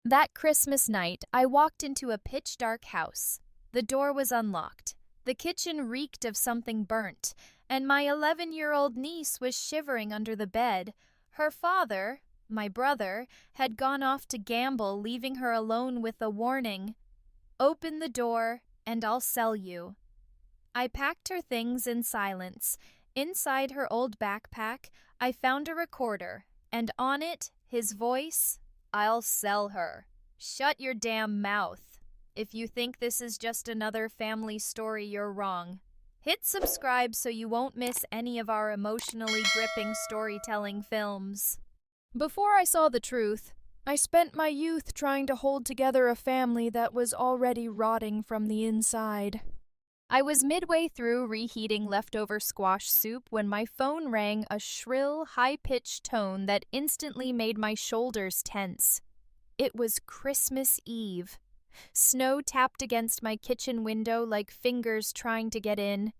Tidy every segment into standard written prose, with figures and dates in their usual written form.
That Christmas night, I walked into a pitch-dark house. The door was unlocked. The kitchen reeked of something burnt, and my 11-year-old niece was shivering under the bed. Her father, my brother, had gone off to gamble, leaving her alone with a warning: "Open the door, and I'll sell you." I packed her things in silence. Inside her old backpack, I found a recorder, and on it, his voice: "I'll sell her. Shut your damn mouth. If you think this is just another family story, you're wrong. Hit subscribe so you won't miss any of our emotionally gripping storytelling films." Before I saw the truth, I spent my youth trying to hold together a family that was already rotting from the inside. I was midway through reheating leftover squash soup when my phone rang, a shrill, high-pitched tone that instantly made my shoulders tense. It was Christmas Eve. Snow tapped against my kitchen window like fingers trying to get in.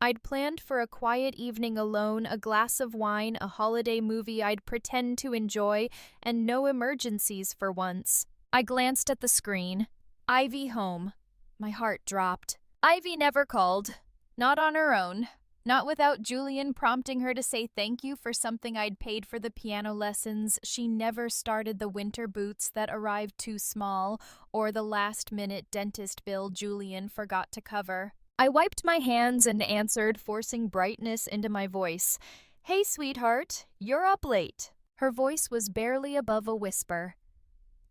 I'd planned for a quiet evening alone, a glass of wine, a holiday movie I'd pretend to enjoy, and no emergencies for once. I glanced at the screen. Ivy home. My heart dropped. Ivy never called. Not on her own. Not without Julian prompting her to say thank you for something I'd paid for the piano lessons. She never started the winter boots that arrived too small, or the last-minute dentist bill Julian forgot to cover. I wiped my hands and answered, forcing brightness into my voice. "Hey, sweetheart, you're up late." Her voice was barely above a whisper.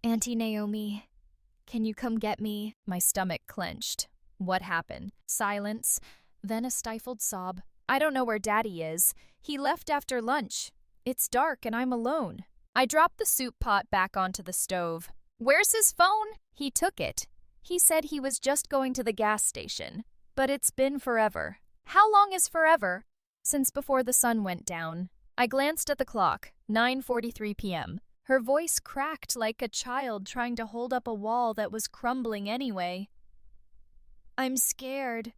"Auntie Naomi, can you come get me?" My stomach clenched. What happened? Silence, then a stifled sob. "I don't know where Daddy is. He left after lunch. It's dark and I'm alone." I dropped the soup pot back onto the stove. "Where's his phone?" "He took it. He said he was just going to the gas station. But it's been forever." "How long is forever?" "Since before the sun went down." I glanced at the clock. 9:43 p.m. Her voice cracked like a child trying to hold up a wall that was crumbling anyway. "I'm scared.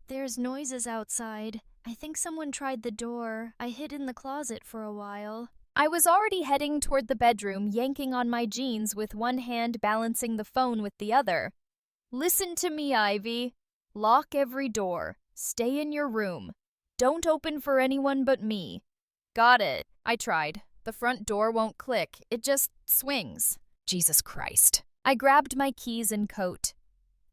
There's noises outside. I think someone tried the door. I hid in the closet for a while." I was already heading toward the bedroom, yanking on my jeans with one hand, balancing the phone with the other. "Listen to me, Ivy. Lock every door. Stay in your room. Don't open for anyone but me." "Got it." I tried. The front door won't click. It just swings. Jesus Christ. I grabbed my keys and coat.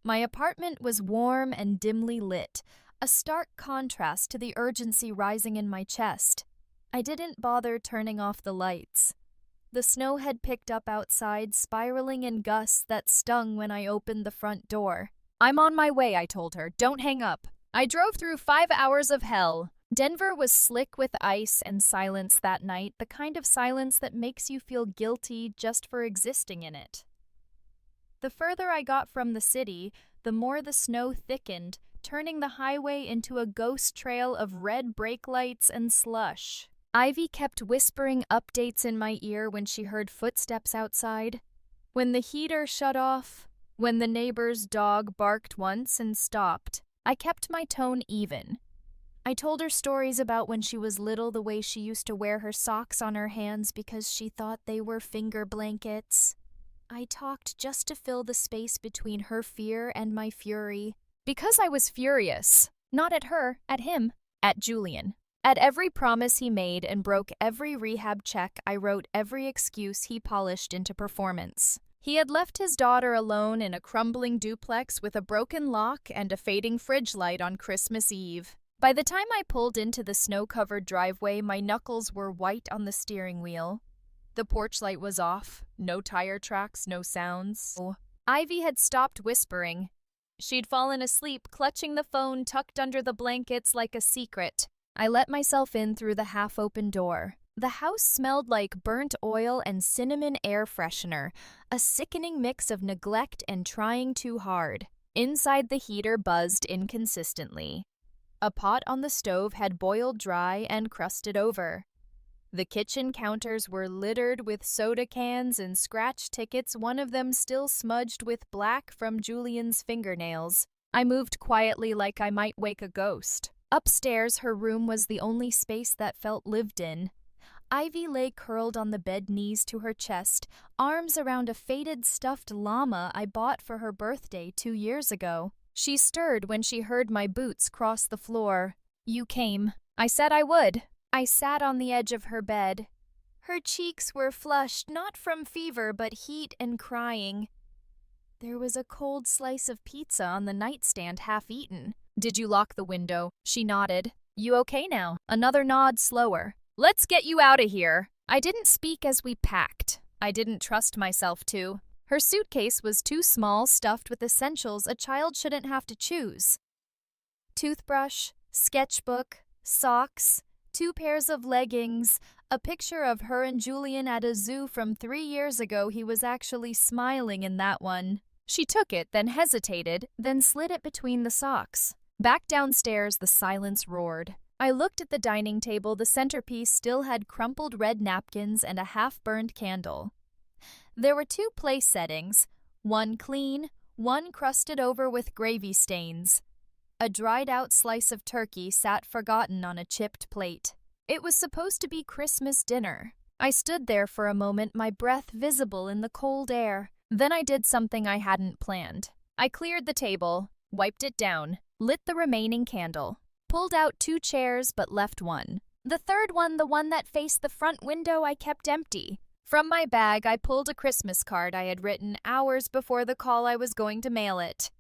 My apartment was warm and dimly lit, a stark contrast to the urgency rising in my chest. I didn't bother turning off the lights. The snow had picked up outside, spiraling in gusts that stung when I opened the front door. "I'm on my way," I told her. "Don't hang up." I drove through 5 hours of hell. Denver was slick with ice and silence that night, the kind of silence that makes you feel guilty just for existing in it. The further I got from the city, the more the snow thickened, turning the highway into a ghost trail of red brake lights and slush. Ivy kept whispering updates in my ear when she heard footsteps outside. When the heater shut off, when the neighbor's dog barked once and stopped. I kept my tone even. I told her stories about when she was little, the way she used to wear her socks on her hands because she thought they were finger blankets. I talked just to fill the space between her fear and my fury. Because I was furious. Not at her, at him, at Julian. At every promise he made and broke every rehab check, I wrote every excuse he polished into performance. He had left his daughter alone in a crumbling duplex with a broken lock and a fading fridge light on Christmas Eve. By the time I pulled into the snow-covered driveway, my knuckles were white on the steering wheel. The porch light was off. No tire tracks, no sounds. Ivy had stopped whispering. She'd fallen asleep, clutching the phone tucked under the blankets like a secret. I let myself in through the half-open door. The house smelled like burnt oil and cinnamon air freshener, a sickening mix of neglect and trying too hard. Inside, the heater buzzed inconsistently. A pot on the stove had boiled dry and crusted over. The kitchen counters were littered with soda cans and scratch tickets, one of them still smudged with black from Julian's fingernails. I moved quietly like I might wake a ghost. Upstairs, her room was the only space that felt lived in. Ivy lay curled on the bed, knees to her chest, arms around a faded stuffed llama I bought for her birthday 2 years ago. She stirred when she heard my boots cross the floor. "You came. I said I would." I sat on the edge of her bed. Her cheeks were flushed, not from fever, but heat and crying. There was a cold slice of pizza on the nightstand, half eaten. "Did you lock the window?" She nodded. "You okay now?" Another nod, slower. "Let's get you out of here." I didn't speak as we packed. I didn't trust myself to. Her suitcase was too small, stuffed with essentials a child shouldn't have to choose. Toothbrush, sketchbook, socks, 2 pairs of leggings, a picture of her and Julian at a zoo from 3 years ago. He was actually smiling in that one. She took it, then hesitated, then slid it between the socks. Back downstairs, the silence roared. I looked at the dining table. The centerpiece still had crumpled red napkins and a half-burned candle. There were 2 place settings, one clean, one crusted over with gravy stains. A dried-out slice of turkey sat forgotten on a chipped plate. It was supposed to be Christmas dinner. I stood there for a moment, my breath visible in the cold air. Then I did something I hadn't planned. I cleared the table, wiped it down, lit the remaining candle, pulled out 2 chairs but left one. The third one, the one that faced the front window, I kept empty. From my bag, I pulled a Christmas card I had written hours before the call I was going to mail it.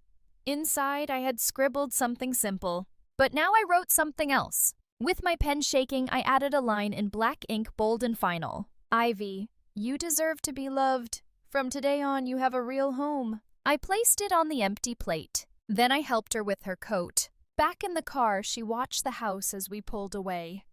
Inside, I had scribbled something simple, but now I wrote something else. With my pen shaking, I added a line in black ink, bold and final. "Ivy, you deserve to be loved. From today on, you have a real home." I placed it on the empty plate. Then I helped her with her coat. Back in the car, she watched the house as we pulled away.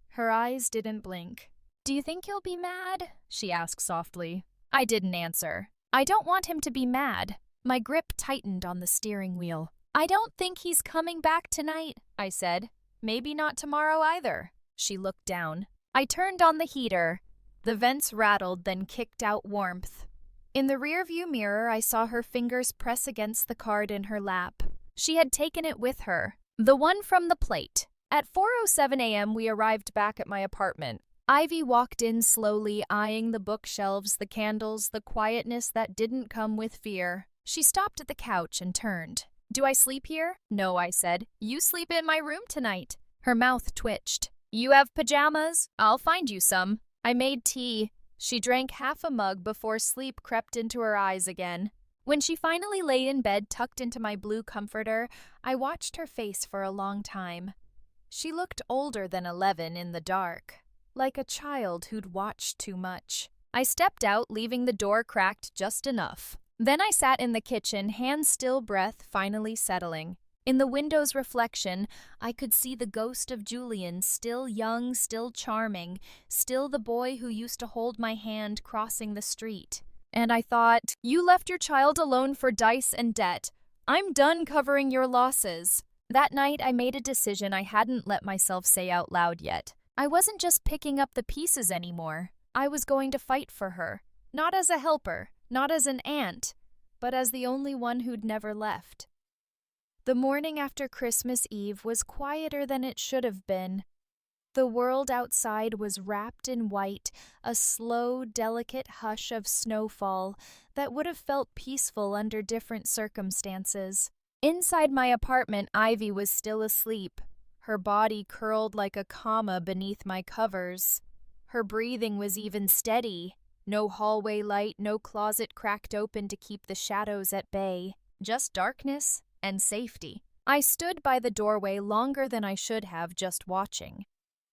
Her eyes didn't blink. "Do you think he'll be mad?" she asked softly. I didn't answer. I don't want him to be mad. My grip tightened on the steering wheel. "I don't think he's coming back tonight," I said. "Maybe not tomorrow either." She looked down. I turned on the heater. The vents rattled, then kicked out warmth. In the rearview mirror, I saw her fingers press against the card in her lap. She had taken it with her. The one from the plate. At 4:07 a.m., we arrived back at my apartment. Ivy walked in slowly, eyeing the bookshelves, the candles, the quietness that didn't come with fear. She stopped at the couch and turned. "Do I sleep here?" "No," I said. "You sleep in my room tonight." Her mouth twitched. "You have pajamas? I'll find you some." I made tea. She drank half a mug before sleep crept into her eyes again. When she finally lay in bed tucked into my blue comforter, I watched her face for a long time. She looked older than 11 in the dark, like a child who'd watched too much. I stepped out, leaving the door cracked just enough. Then I sat in the kitchen, hands still, breath finally settling. In the window's reflection, I could see the ghost of Julian, still young, still charming, still the boy who used to hold my hand crossing the street. And I thought, "You left your child alone for dice and debt. I'm done covering your losses." That night, I made a decision I hadn't let myself say out loud yet. I wasn't just picking up the pieces anymore. I was going to fight for her. Not as a helper, not as an aunt, but as the only one who'd never left. The morning after Christmas Eve was quieter than it should have been. The world outside was wrapped in white, a slow, delicate hush of snowfall that would have felt peaceful under different circumstances. Inside my apartment, Ivy was still asleep, her body curled like a comma beneath my covers. Her breathing was even steady. No hallway light, no closet cracked open to keep the shadows at bay. Just darkness and safety. I stood by the doorway longer than I should have, just watching.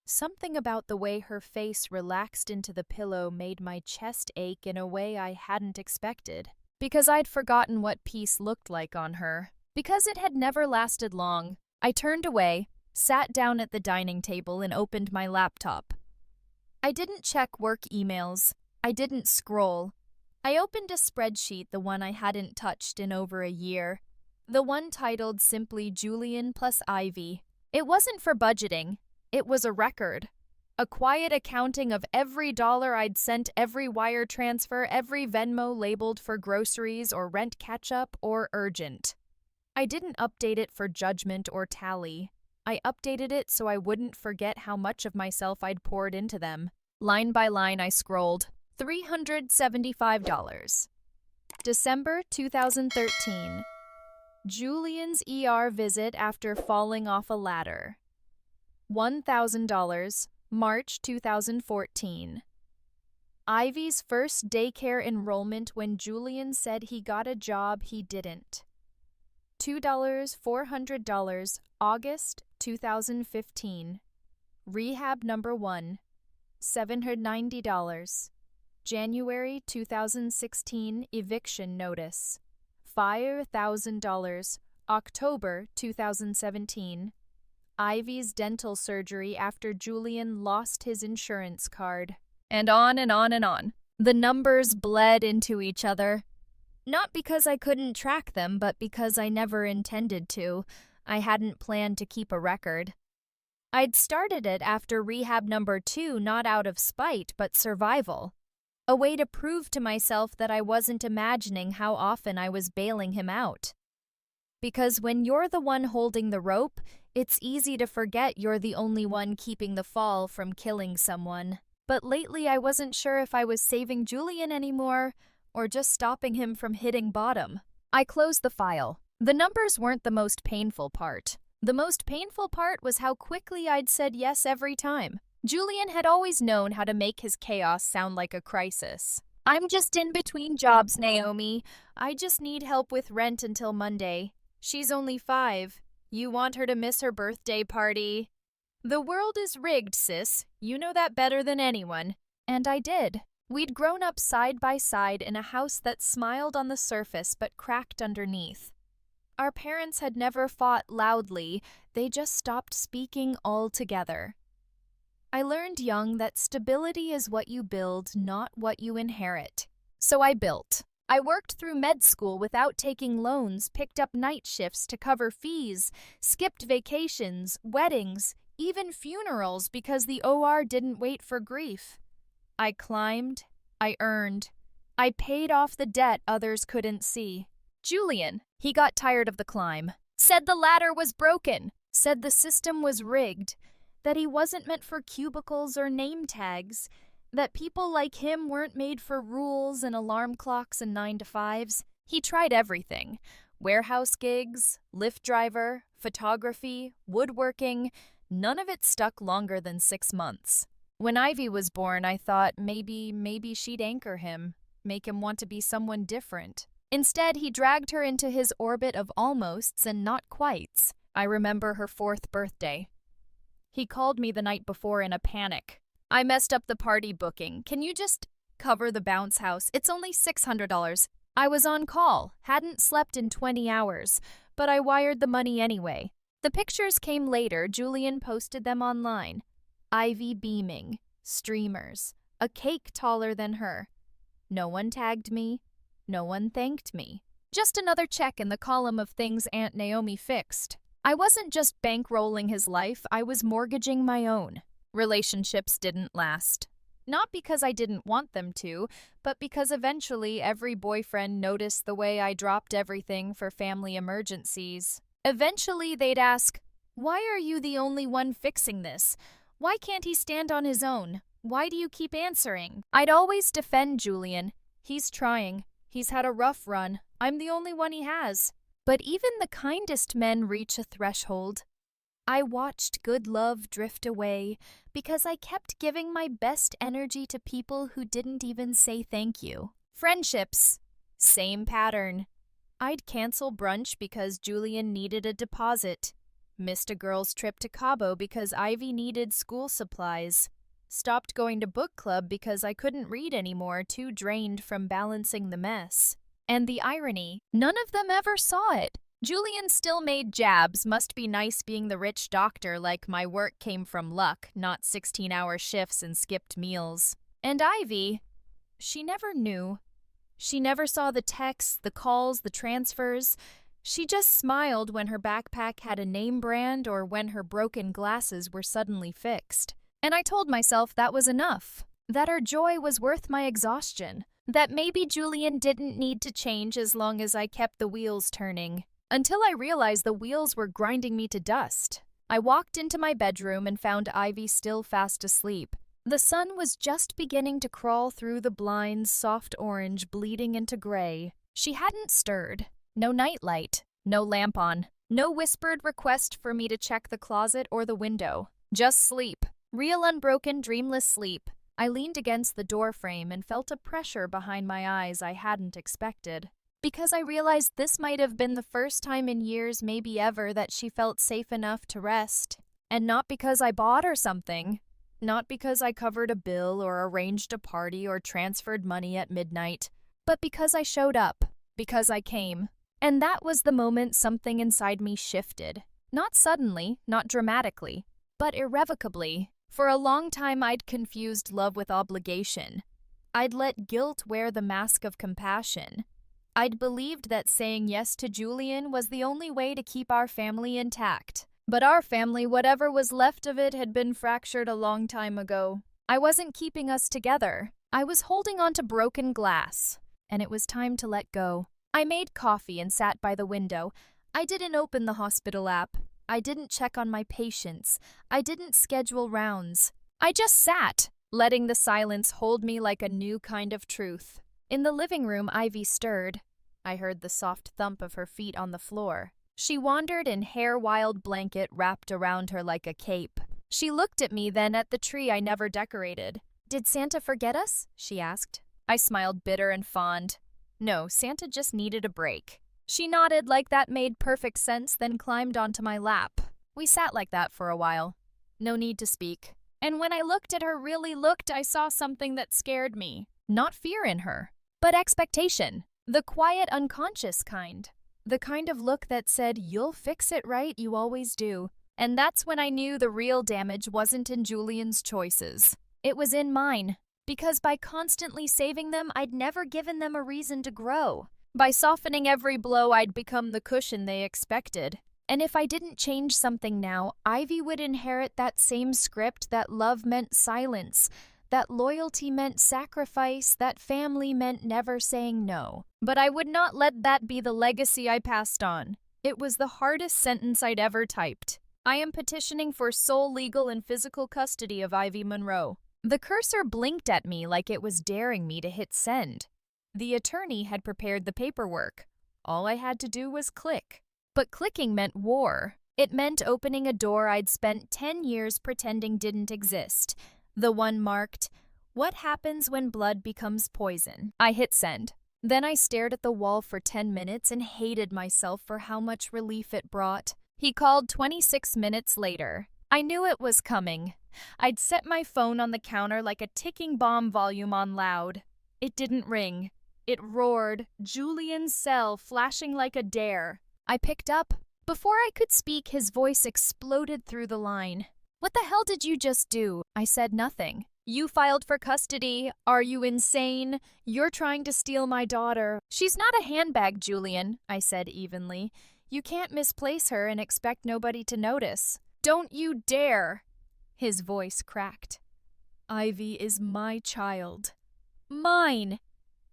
Something about the way her face relaxed into the pillow made my chest ache in a way I hadn't expected. Because I'd forgotten what peace looked like on her. Because it had never lasted long. I turned away, sat down at the dining table, and opened my laptop. I didn't check work emails. I didn't scroll. I opened a spreadsheet, the one I hadn't touched in over a year. The one titled simply Julian plus Ivy. It wasn't for budgeting. It was a record. A quiet accounting of every dollar I'd sent, every wire transfer, every Venmo labeled for groceries or rent catch-up or urgent. I didn't update it for judgment or tally. I updated it so I wouldn't forget how much of myself I'd poured into them. Line by line, I scrolled. $375. December 2013. Julian's ER visit after falling off a ladder. $1,000. March 2014. Ivy's first daycare enrollment when Julian said he got a job he didn't. $400. August 2015. Rehab number 1. $790. January 2016 eviction notice. $5,000. October 2017. Ivy's dental surgery after Julian lost his insurance card. And on and on and on. The numbers bled into each other. Not because I couldn't track them, but because I never intended to. I hadn't planned to keep a record. I'd started it after rehab number 2, not out of spite, but survival. A way to prove to myself that I wasn't imagining how often I was bailing him out. Because when you're the one holding the rope, it's easy to forget you're the only one keeping the fall from killing someone. But lately I wasn't sure if I was saving Julian anymore or just stopping him from hitting bottom. I closed the file. The numbers weren't the most painful part. The most painful part was how quickly I'd said yes every time. Julian had always known how to make his chaos sound like a crisis. I'm just in between jobs, Naomi. I just need help with rent until Monday. She's only 5. You want her to miss her birthday party. The world is rigged, sis. You know that better than anyone. And I did. We'd grown up side by side in a house that smiled on the surface but cracked underneath. Our parents had never fought loudly, they just stopped speaking altogether. I learned young that stability is what you build, not what you inherit. So I built. I worked through med school without taking loans, picked up night shifts to cover fees, skipped vacations, weddings, even funerals because the OR didn't wait for grief. I climbed, I earned, I paid off the debt others couldn't see. Julian, he got tired of the climb, said the ladder was broken, said the system was rigged, that he wasn't meant for cubicles or name tags, that people like him weren't made for rules and alarm clocks and 9-to-5s. He tried everything. Warehouse gigs, Lyft driver, photography, woodworking. None of it stuck longer than 6 months. When Ivy was born, I thought maybe she'd anchor him, make him want to be someone different. Instead, he dragged her into his orbit of almosts and not quites. I remember her 4th birthday. He called me the night before in a panic. I messed up the party booking. Can you just cover the bounce house? It's only $600. I was on call, hadn't slept in 20 hours, but I wired the money anyway. The pictures came later. Julian posted them online. Ivy beaming, streamers, a cake taller than her. No one tagged me. No one thanked me. Just another check in the column of things Aunt Naomi fixed. I wasn't just bankrolling his life, I was mortgaging my own. Relationships didn't last. Not because I didn't want them to, but because eventually every boyfriend noticed the way I dropped everything for family emergencies. Eventually they'd ask, "Why are you the only one fixing this? Why can't he stand on his own? Why do you keep answering?" I'd always defend Julian. He's trying. He's had a rough run. I'm the only one he has. But even the kindest men reach a threshold. I watched good love drift away because I kept giving my best energy to people who didn't even say thank you. Friendships, same pattern. I'd cancel brunch because Julian needed a deposit. Missed a girl's trip to Cabo because Ivy needed school supplies. Stopped going to book club because I couldn't read anymore, too drained from balancing the mess. And the irony, none of them ever saw it. Julian still made jabs, must be nice being the rich doctor, like my work came from luck, not 16-hour shifts and skipped meals. And Ivy, she never knew. She never saw the texts, the calls, the transfers. She just smiled when her backpack had a name brand or when her broken glasses were suddenly fixed. And I told myself that was enough, that her joy was worth my exhaustion, that maybe Julian didn't need to change as long as I kept the wheels turning. Until I realized the wheels were grinding me to dust. I walked into my bedroom and found Ivy still fast asleep. The sun was just beginning to crawl through the blinds, soft orange bleeding into gray. She hadn't stirred. No nightlight, no lamp on, no whispered request for me to check the closet or the window. Just sleep. Real unbroken, dreamless sleep. I leaned against the doorframe and felt a pressure behind my eyes I hadn't expected. Because I realized this might have been the first time in years, maybe ever, that she felt safe enough to rest. And not because I bought her something. Not because I covered a bill or arranged a party or transferred money at midnight. But because I showed up. Because I came. And that was the moment something inside me shifted. Not suddenly, not dramatically, but irrevocably. For a long time I'd confused love with obligation. I'd let guilt wear the mask of compassion. I'd believed that saying yes to Julian was the only way to keep our family intact. But our family, whatever was left of it, had been fractured a long time ago. I wasn't keeping us together. I was holding on to broken glass. And it was time to let go. I made coffee and sat by the window. I didn't open the hospital app. I didn't check on my patients. I didn't schedule rounds. I just sat, letting the silence hold me like a new kind of truth. In the living room, Ivy stirred. I heard the soft thump of her feet on the floor. She wandered in hair-wild blanket wrapped around her like a cape. She looked at me, then at the tree I never decorated. "Did Santa forget us?" she asked. I smiled bitter and fond. No, Santa just needed a break. She nodded like that made perfect sense, then climbed onto my lap. We sat like that for a while. No need to speak. And when I looked at her, really looked, I saw something that scared me. Not fear in her, but expectation. The quiet, unconscious kind. The kind of look that said, "You'll fix it, right? You always do." And that's when I knew the real damage wasn't in Julian's choices. It was in mine. Because by constantly saving them, I'd never given them a reason to grow. By softening every blow, I'd become the cushion they expected. And if I didn't change something now, Ivy would inherit that same script that love meant silence, that loyalty meant sacrifice, that family meant never saying no. But I would not let that be the legacy I passed on. It was the hardest sentence I'd ever typed. I am petitioning for sole legal and physical custody of Ivy Monroe. The cursor blinked at me like it was daring me to hit send. The attorney had prepared the paperwork. All I had to do was click. But clicking meant war. It meant opening a door I'd spent 10 years pretending didn't exist. The one marked, "What happens when blood becomes poison?" I hit send. Then I stared at the wall for 10 minutes and hated myself for how much relief it brought. He called 26 minutes later. I knew it was coming. I'd set my phone on the counter like a ticking bomb, volume on loud. It didn't ring. It roared, Julian's cell flashing like a dare. I picked up. Before I could speak, his voice exploded through the line. "What the hell did you just do?" I said nothing. "You filed for custody. Are you insane? You're trying to steal my daughter." "She's not a handbag, Julian," I said evenly. "You can't misplace her and expect nobody to notice." "Don't you dare!" His voice cracked. "Ivy is my child. Mine.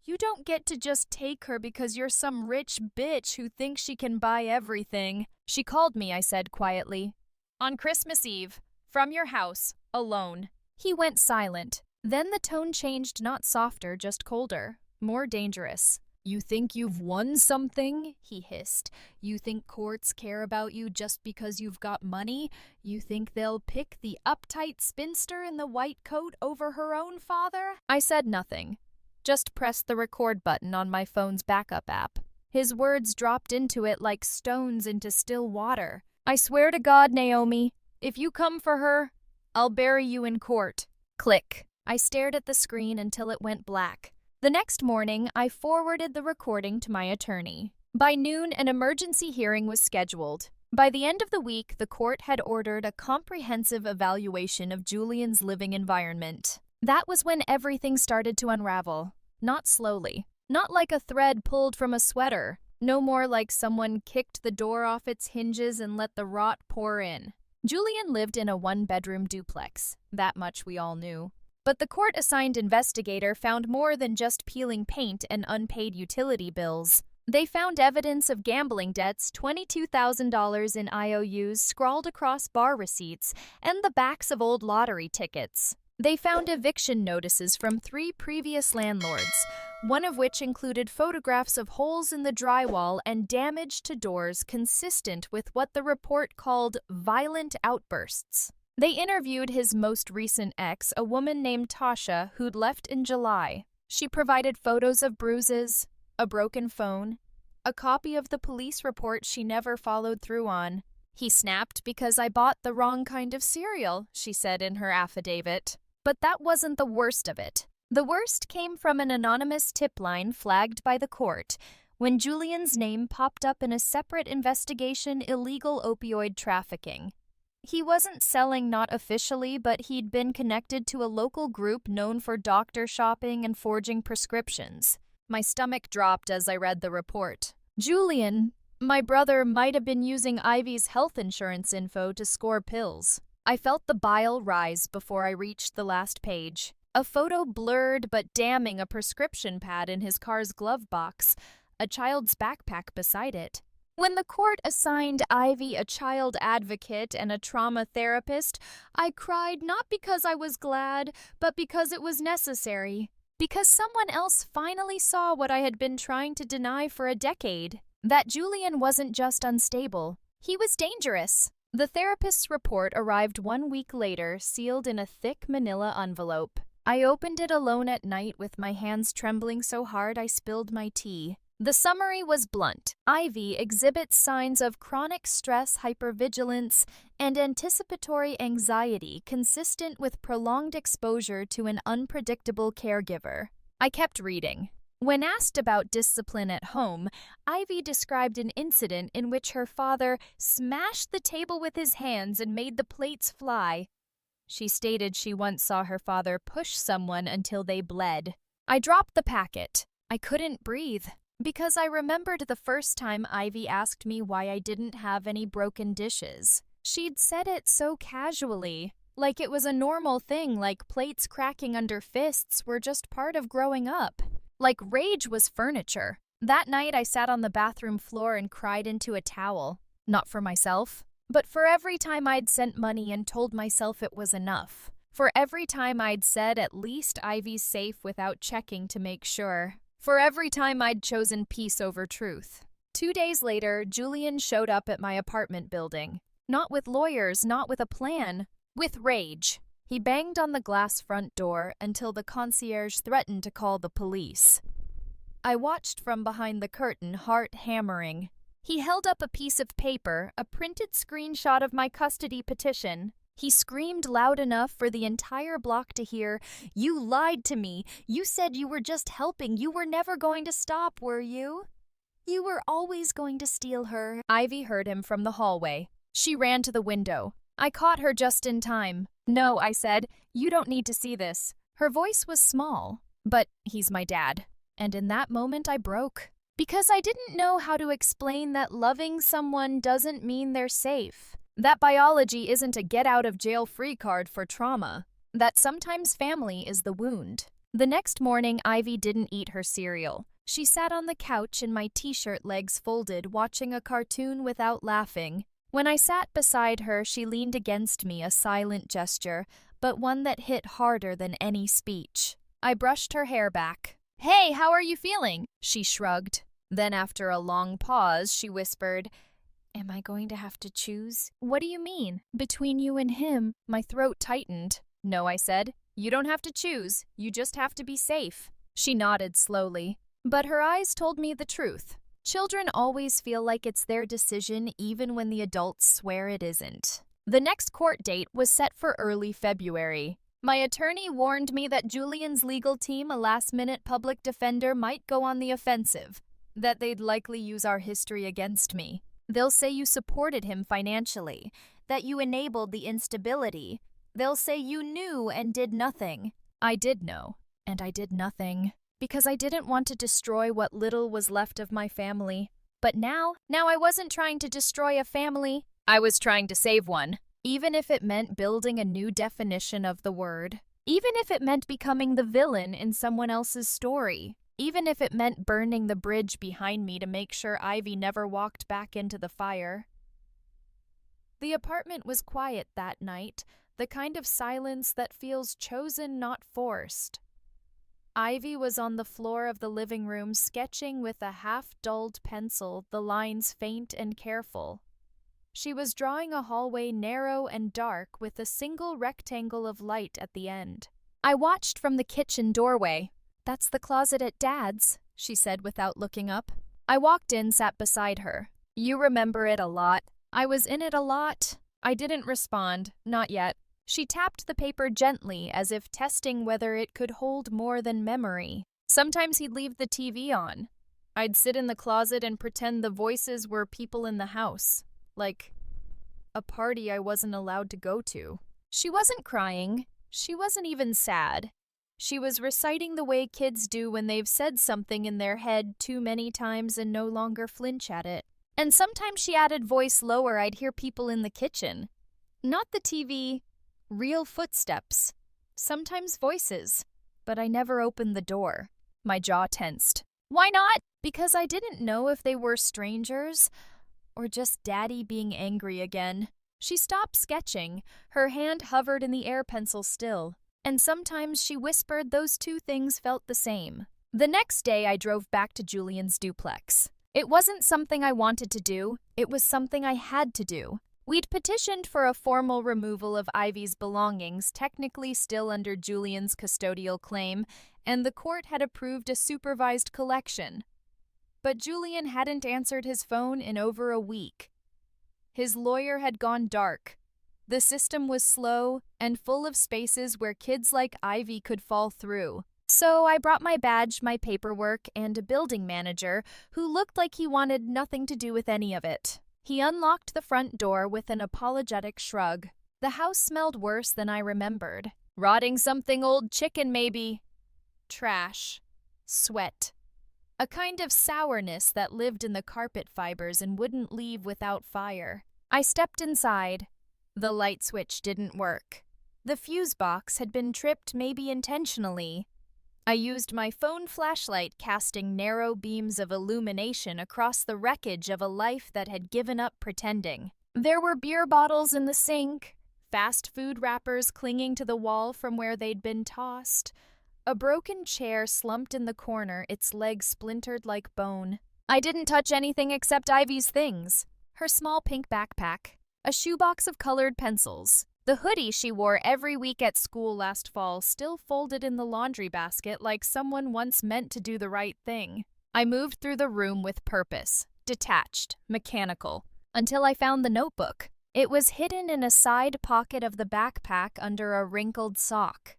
You don't get to just take her because you're some rich bitch who thinks she can buy everything." "She called me," I said quietly. "On Christmas Eve. From your house. Alone." He went silent. Then the tone changed, not softer, just colder. More dangerous. "You think you've won something?" he hissed. "You think courts care about you just because you've got money? You think they'll pick the uptight spinster in the white coat over her own father?" I said nothing. Just pressed the record button on my phone's backup app. His words dropped into it like stones into still water. "I swear to God, Naomi, if you come for her, I'll bury you in court." Click. I stared at the screen until it went black. The next morning, I forwarded the recording to my attorney. By noon, an emergency hearing was scheduled. By the end of the week, the court had ordered a comprehensive evaluation of Julian's living environment. That was when everything started to unravel. Not slowly. Not like a thread pulled from a sweater. No more like someone kicked the door off its hinges and let the rot pour in. Julian lived in a one-bedroom duplex. That much we all knew. But the court-assigned investigator found more than just peeling paint and unpaid utility bills. They found evidence of gambling debts, $22,000 in IOUs scrawled across bar receipts, and the backs of old lottery tickets. They found eviction notices from 3 previous landlords, one of which included photographs of holes in the drywall and damage to doors consistent with what the report called violent outbursts. They interviewed his most recent ex, a woman named Tasha, who'd left in July. She provided photos of bruises, a broken phone, a copy of the police report she never followed through on. "He snapped because I bought the wrong kind of cereal," she said in her affidavit. But that wasn't the worst of it. The worst came from an anonymous tip line flagged by the court when Julian's name popped up in a separate investigation: illegal opioid trafficking. He wasn't selling, not officially, but he'd been connected to a local group known for doctor shopping and forging prescriptions. My stomach dropped as I read the report. Julian, my brother, might have been using Ivy's health insurance info to score pills. I felt the bile rise before I reached the last page. A photo blurred but damning a prescription pad in his car's glove box, a child's backpack beside it. When the court assigned Ivy a child advocate and a trauma therapist, I cried not because I was glad, but because it was necessary. Because someone else finally saw what I had been trying to deny for a decade. That Julian wasn't just unstable. He was dangerous. The therapist's report arrived 1 week later, sealed in a thick manila envelope. I opened it alone at night with my hands trembling so hard I spilled my tea. The summary was blunt. Ivy exhibits signs of chronic stress, hypervigilance, and anticipatory anxiety consistent with prolonged exposure to an unpredictable caregiver. I kept reading. When asked about discipline at home, Ivy described an incident in which her father smashed the table with his hands and made the plates fly. She stated she once saw her father push someone until they bled. I dropped the packet. I couldn't breathe, because I remembered the first time Ivy asked me why I didn't have any broken dishes. She'd said it so casually, like it was a normal thing, like plates cracking under fists were just part of growing up. Like rage was furniture. That night I sat on the bathroom floor and cried into a towel. Not for myself, but for every time I'd sent money and told myself it was enough. For every time I'd said at least Ivy's safe without checking to make sure. For every time I'd chosen peace over truth. 2 days later, Julian showed up at my apartment building. Not with lawyers, not with a plan. With rage. He banged on the glass front door until the concierge threatened to call the police. I watched from behind the curtain, heart hammering. He held up a piece of paper, a printed screenshot of my custody petition. He screamed loud enough for the entire block to hear, "You lied to me. You said you were just helping. You were never going to stop, were you? You were always going to steal her." Ivy heard him from the hallway. She ran to the window. I caught her just in time. "No," I said, "you don't need to see this." Her voice was small, but he's my dad. And in that moment I broke. Because I didn't know how to explain that loving someone doesn't mean they're safe. That biology isn't a get-out-of-jail-free card for trauma. That sometimes family is the wound. The next morning, Ivy didn't eat her cereal. She sat on the couch in my t-shirt legs folded, watching a cartoon without laughing. When I sat beside her, she leaned against me, a silent gesture, but one that hit harder than any speech. I brushed her hair back. "Hey, how are you feeling?" She shrugged. Then after a long pause, she whispered, "Am I going to have to choose?" "What do you mean?" "Between you and him." My throat tightened. "No," I said. "You don't have to choose. You just have to be safe." She nodded slowly, but her eyes told me the truth. Children always feel like it's their decision even when the adults swear it isn't. The next court date was set for early February. My attorney warned me that Julian's legal team, a last-minute public defender, might go on the offensive, that they'd likely use our history against me. They'll say you supported him financially, that you enabled the instability. They'll say you knew and did nothing. I did know, and I did nothing. Because I didn't want to destroy what little was left of my family. But now I wasn't trying to destroy a family. I was trying to save one, even if it meant building a new definition of the word. Even if it meant becoming the villain in someone else's story. Even if it meant burning the bridge behind me to make sure Ivy never walked back into the fire. The apartment was quiet that night, the kind of silence that feels chosen, not forced. Ivy was on the floor of the living room sketching with a half-dulled pencil, the lines faint and careful. She was drawing a hallway narrow and dark with a single rectangle of light at the end. I watched from the kitchen doorway. "That's the closet at Dad's," she said without looking up. I walked in, sat beside her. "You remember it a lot." "I was in it a lot." I didn't respond, not yet. She tapped the paper gently, as if testing whether it could hold more than memory. Sometimes he'd leave the TV on. I'd sit in the closet and pretend the voices were people in the house, like a party I wasn't allowed to go to. She wasn't crying. She wasn't even sad. She was reciting the way kids do when they've said something in their head too many times and no longer flinch at it. And sometimes she added voice lower. I'd hear people in the kitchen. Not the TV. Real footsteps. Sometimes voices. But I never opened the door. My jaw tensed. Why not? Because I didn't know if they were strangers or just Daddy being angry again. She stopped sketching. Her hand hovered in the air, pencil still. And sometimes she whispered those two things felt the same. The next day I drove back to Julian's duplex. It wasn't something I wanted to do. It was something I had to do. We'd petitioned for a formal removal of Ivy's belongings, technically still under Julian's custodial claim, and the court had approved a supervised collection. But Julian hadn't answered his phone in over a week. His lawyer had gone dark. The system was slow and full of spaces where kids like Ivy could fall through. So I brought my badge, my paperwork, and a building manager who looked like he wanted nothing to do with any of it. He unlocked the front door with an apologetic shrug. The house smelled worse than I remembered. Rotting something, old chicken maybe. Trash. Sweat. A kind of sourness that lived in the carpet fibers and wouldn't leave without fire. I stepped inside. The light switch didn't work. The fuse box had been tripped, maybe intentionally. I used my phone flashlight, casting narrow beams of illumination across the wreckage of a life that had given up pretending. There were beer bottles in the sink, fast food wrappers clinging to the wall from where they'd been tossed, a broken chair slumped in the corner, its legs splintered like bone. I didn't touch anything except Ivy's things. Her small pink backpack, a shoebox of colored pencils, the hoodie she wore every week at school last fall still folded in the laundry basket like someone once meant to do the right thing. I moved through the room with purpose, detached, mechanical, until I found the notebook. It was hidden in a side pocket of the backpack under a wrinkled sock.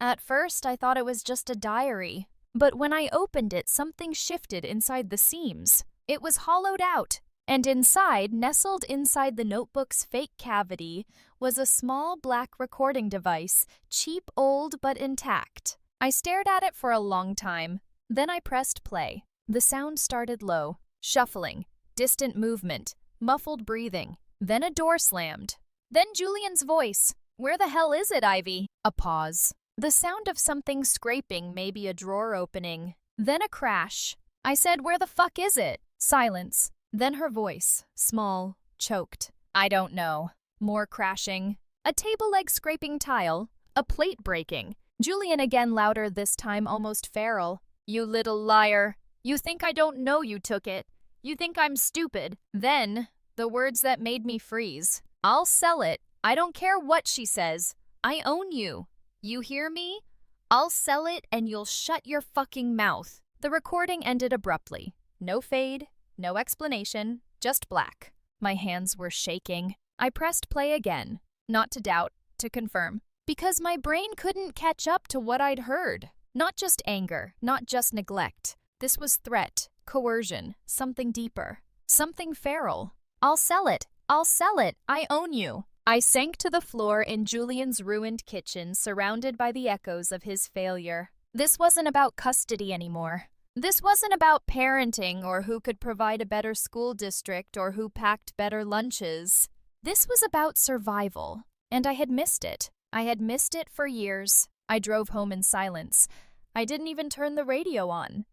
At first, I thought it was just a diary, but when I opened it, something shifted inside the seams. It was hollowed out. And inside, nestled inside the notebook's fake cavity, was a small black recording device, cheap, old, but intact. I stared at it for a long time. Then I pressed play. The sound started low, shuffling, distant movement, muffled breathing. Then a door slammed. Then Julian's voice. "Where the hell is it, Ivy?" A pause. The sound of something scraping, maybe a drawer opening. Then a crash. I said, "Where the fuck is it?" Silence. Then her voice, small, choked. "I don't know." More crashing. A table leg scraping tile. A plate breaking. Julian again, louder, this time almost feral. "You little liar. You think I don't know you took it. You think I'm stupid." Then, the words that made me freeze. "I'll sell it. I don't care what she says. I own you. You hear me? I'll sell it and you'll shut your fucking mouth." The recording ended abruptly. No fade. No explanation, just black. My hands were shaking. I pressed play again, not to doubt, to confirm, because my brain couldn't catch up to what I'd heard. Not just anger, not just neglect. This was threat, coercion, something deeper, something feral. "I'll sell it. I'll sell it. I own you." I sank to the floor in Julian's ruined kitchen, surrounded by the echoes of his failure. This wasn't about custody anymore. This wasn't about parenting or who could provide a better school district or who packed better lunches. This was about survival, and I had missed it. I had missed it for years. I drove home in silence. I didn't even turn the radio on.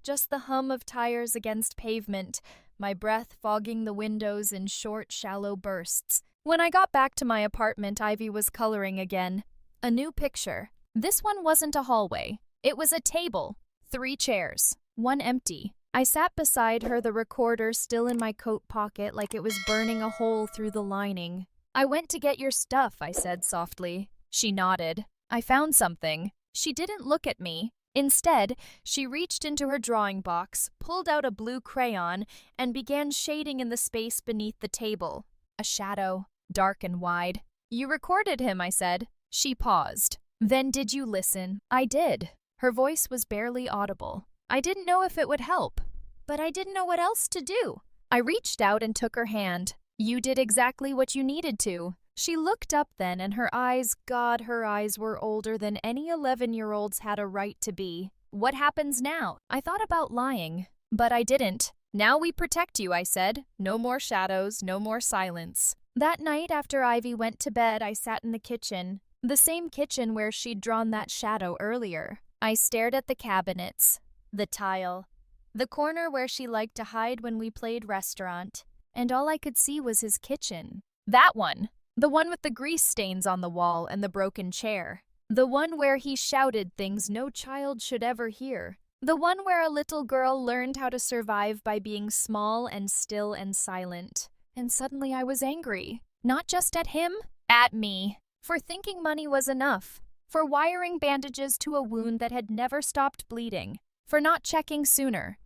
Just the hum of tires against pavement, my breath fogging the windows in short, shallow bursts. When I got back to my apartment, Ivy was coloring again. A new picture. This one wasn't a hallway. It was a table. 3 chairs. One empty. I sat beside her, the recorder still in my coat pocket like it was burning a hole through the lining. "I went to get your stuff," I said softly. She nodded. "I found something." She didn't look at me. Instead, she reached into her drawing box, pulled out a blue crayon, and began shading in the space beneath the table. A shadow, dark and wide. "You recorded him," I said. She paused. "Then did you listen?" "I did." Her voice was barely audible. I didn't know if it would help, but I didn't know what else to do. I reached out and took her hand. "You did exactly what you needed to." She looked up then, and her eyes, God, her eyes were older than any 11-year-old's had a right to be. "What happens now?" I thought about lying, but I didn't. "Now we protect you," I said. "No more shadows, no more silence." That night after Ivy went to bed, I sat in the kitchen, the same kitchen where she'd drawn that shadow earlier. I stared at the cabinets, the tile, the corner where she liked to hide when we played restaurant, and all I could see was his kitchen. That one! The one with the grease stains on the wall and the broken chair. The one where he shouted things no child should ever hear. The one where a little girl learned how to survive by being small and still and silent. And suddenly I was angry. Not just at him, at me. For thinking money was enough. For wiring bandages to a wound that had never stopped bleeding. For not checking sooner.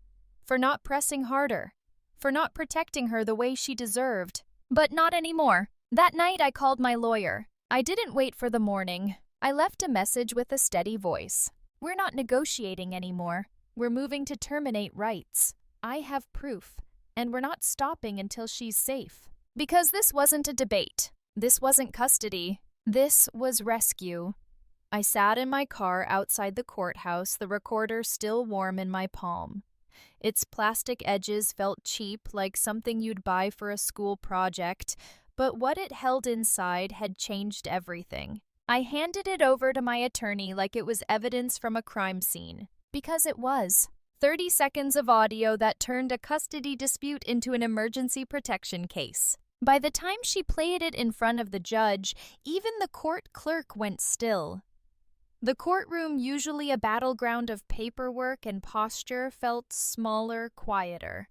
For not pressing harder. For not protecting her the way she deserved. But not anymore. That night I called my lawyer. I didn't wait for the morning. I left a message with a steady voice. "We're not negotiating anymore. We're moving to terminate rights. I have proof, and we're not stopping until she's safe." Because this wasn't a debate. This wasn't custody. This was rescue. I sat in my car outside the courthouse, the recorder still warm in my palm. Its plastic edges felt cheap, like something you'd buy for a school project, but what it held inside had changed everything. I handed it over to my attorney like it was evidence from a crime scene. Because it was. 30 seconds of audio that turned a custody dispute into an emergency protection case. By the time she played it in front of the judge, even the court clerk went still. The courtroom, usually a battleground of paperwork and posture, felt smaller, quieter.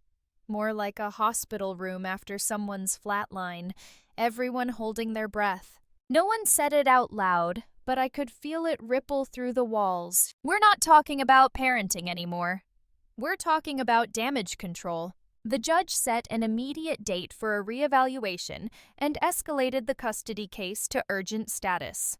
More like a hospital room after someone's flatline, everyone holding their breath. No one said it out loud, but I could feel it ripple through the walls. "We're not talking about parenting anymore. We're talking about damage control." The judge set an immediate date for a reevaluation and escalated the custody case to urgent status.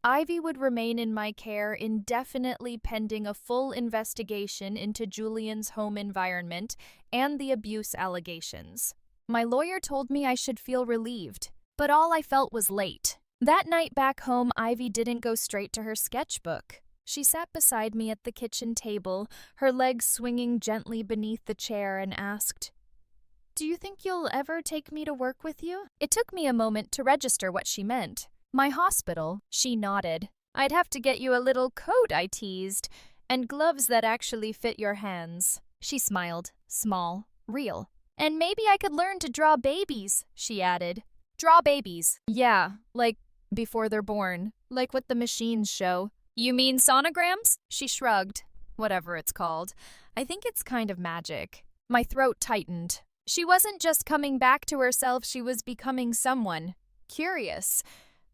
Ivy would remain in my care indefinitely pending a full investigation into Julian's home environment and the abuse allegations. My lawyer told me I should feel relieved, but all I felt was late. That night back home, Ivy didn't go straight to her sketchbook. She sat beside me at the kitchen table, her legs swinging gently beneath the chair, and asked, "Do you think you'll ever take me to work with you?" It took me a moment to register what she meant. "My hospital," she nodded. "I'd have to get you a little coat," I teased, "and gloves that actually fit your hands." She smiled, small, real. "And maybe I could learn to draw babies," she added. "Draw babies?" "Yeah, like before they're born, like what the machines show." "You mean sonograms?" She shrugged. "Whatever it's called. I think it's kind of magic." My throat tightened. She wasn't just coming back to herself, she was becoming someone. Curious.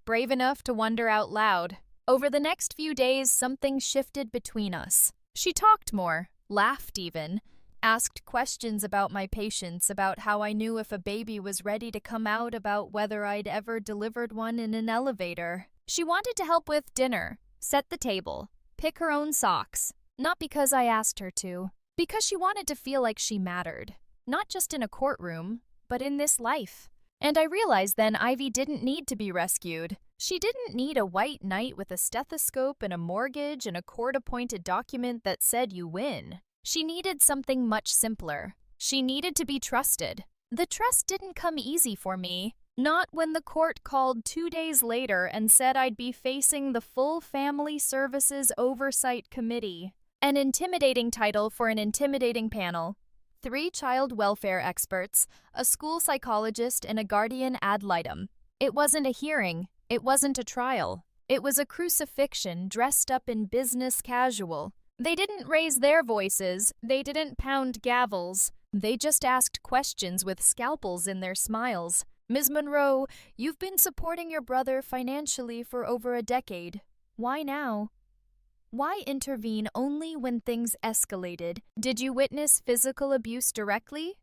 Brave enough to wonder out loud. Over the next few days, something shifted between us. She talked more, laughed even, asked questions about my patients, about how I knew if a baby was ready to come out, about whether I'd ever delivered one in an elevator. She wanted to help with dinner, set the table, pick her own socks. Not because I asked her to, because she wanted to feel like she mattered. Not just in a courtroom, but in this life. And I realized then Ivy didn't need to be rescued. She didn't need a white knight with a stethoscope and a mortgage and a court-appointed document that said you win. She needed something much simpler. She needed to be trusted. The trust didn't come easy for me. Not when the court called 2 days later and said I'd be facing the full Family Services Oversight Committee. An intimidating title for an intimidating panel. 3 child welfare experts, a school psychologist, and a guardian ad litem. It wasn't a hearing. It wasn't a trial. It was a crucifixion dressed up in business casual. They didn't raise their voices. They didn't pound gavels. They just asked questions with scalpels in their smiles. Ms. Monroe, you've been supporting your brother financially for over a decade. Why now? Why intervene only when things escalated? Did you witness physical abuse directly?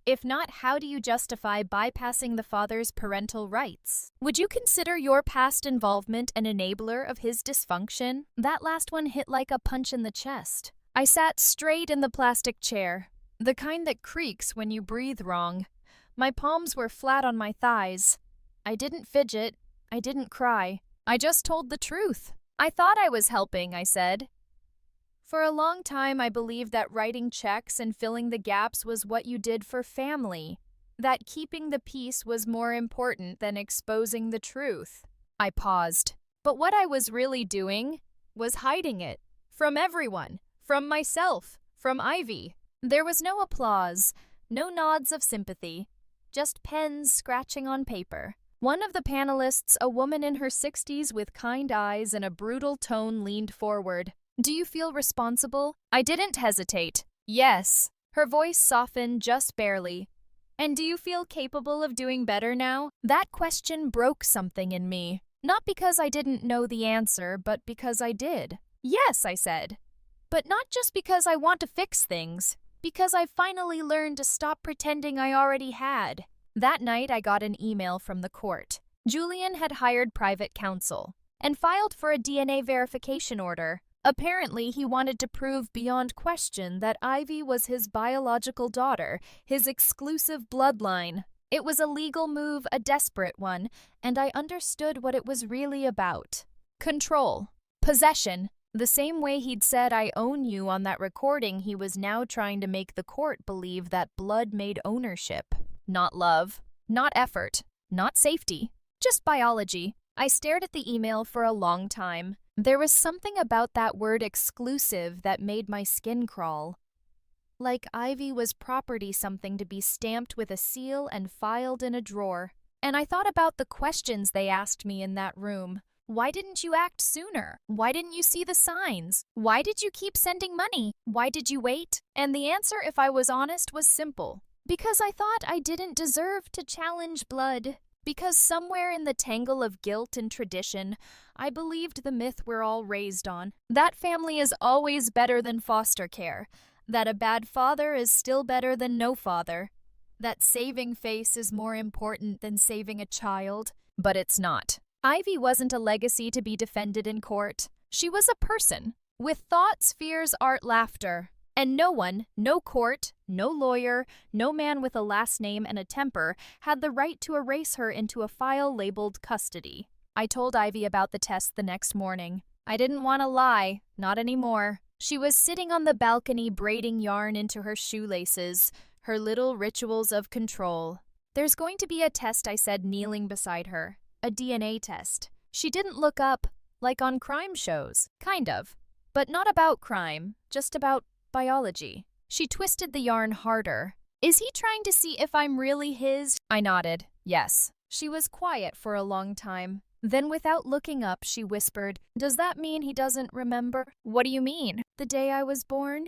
If not, how do you justify bypassing the father's parental rights? Would you consider your past involvement an enabler of his dysfunction? That last one hit like a punch in the chest. I sat straight in the plastic chair, the kind that creaks when you breathe wrong. My palms were flat on my thighs. I didn't fidget. I didn't cry. I just told the truth. I thought I was helping, I said. For a long time, I believed that writing checks and filling the gaps was what you did for family, that keeping the peace was more important than exposing the truth. I paused. But what I was really doing was hiding it. From everyone. From myself. From Ivy. There was no applause, no nods of sympathy, just pens scratching on paper. One of the panelists, a woman in her 60s with kind eyes and a brutal tone, leaned forward. Do you feel responsible? I didn't hesitate. Yes. Her voice softened just barely. And do you feel capable of doing better now? That question broke something in me. Not because I didn't know the answer, but because I did. Yes, I said. But not just because I want to fix things. Because I finally learned to stop pretending I already had. That night, I got an email from the court. Julian had hired private counsel and filed for a DNA verification order. Apparently, he wanted to prove beyond question that Ivy was his biological daughter, his exclusive bloodline. It was a legal move, a desperate one, and I understood what it was really about. Control. Possession. The same way he'd said I own you on that recording, he was now trying to make the court believe that blood made ownership. Not love, not effort, not safety, just biology. I stared at the email for a long time. There was something about that word exclusive that made my skin crawl. Like Ivy was property, something to be stamped with a seal and filed in a drawer. And I thought about the questions they asked me in that room. Why didn't you act sooner? Why didn't you see the signs? Why did you keep sending money? Why did you wait? And the answer, if I was honest, was simple. Because I thought I didn't deserve to challenge blood. Because somewhere in the tangle of guilt and tradition, I believed the myth we're all raised on. That family is always better than foster care. That a bad father is still better than no father. That saving face is more important than saving a child. But it's not. Ivy wasn't a legacy to be defended in court. She was a person. With thoughts, fears, art, laughter. And no one, no court, no lawyer, no man with a last name and a temper had the right to erase her into a file labeled custody. I told Ivy about the test the next morning. I didn't want to lie, not anymore. She was sitting on the balcony braiding yarn into her shoelaces, her little rituals of control. There's going to be a test, I said, kneeling beside her. A DNA test. She didn't look up, like on crime shows. Kind of. But not about crime, just about biology. She twisted the yarn harder. Is he trying to see if I'm really his? I nodded. Yes. She was quiet for a long time. Then without looking up, she whispered, Does that mean he doesn't remember? What do you mean? The day I was born?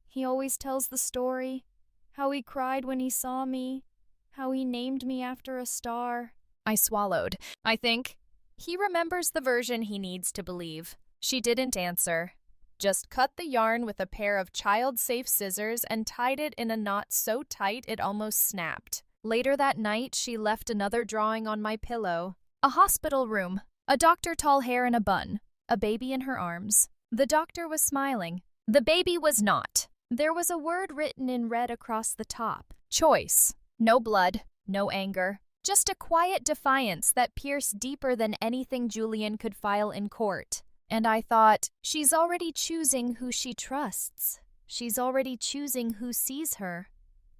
He always tells the story. How he cried when he saw me. How he named me after a star. I swallowed. I think he remembers the version he needs to believe. She didn't answer. Just cut the yarn with a pair of child-safe scissors and tied it in a knot so tight it almost snapped. Later that night, she left another drawing on my pillow. A hospital room. A doctor, tall hair in a bun. A baby in her arms. The doctor was smiling. The baby was not. There was a word written in red across the top. Choice. No blood. No anger. Just a quiet defiance that pierced deeper than anything Julian could file in court. And I thought, she's already choosing who she trusts. She's already choosing who sees her.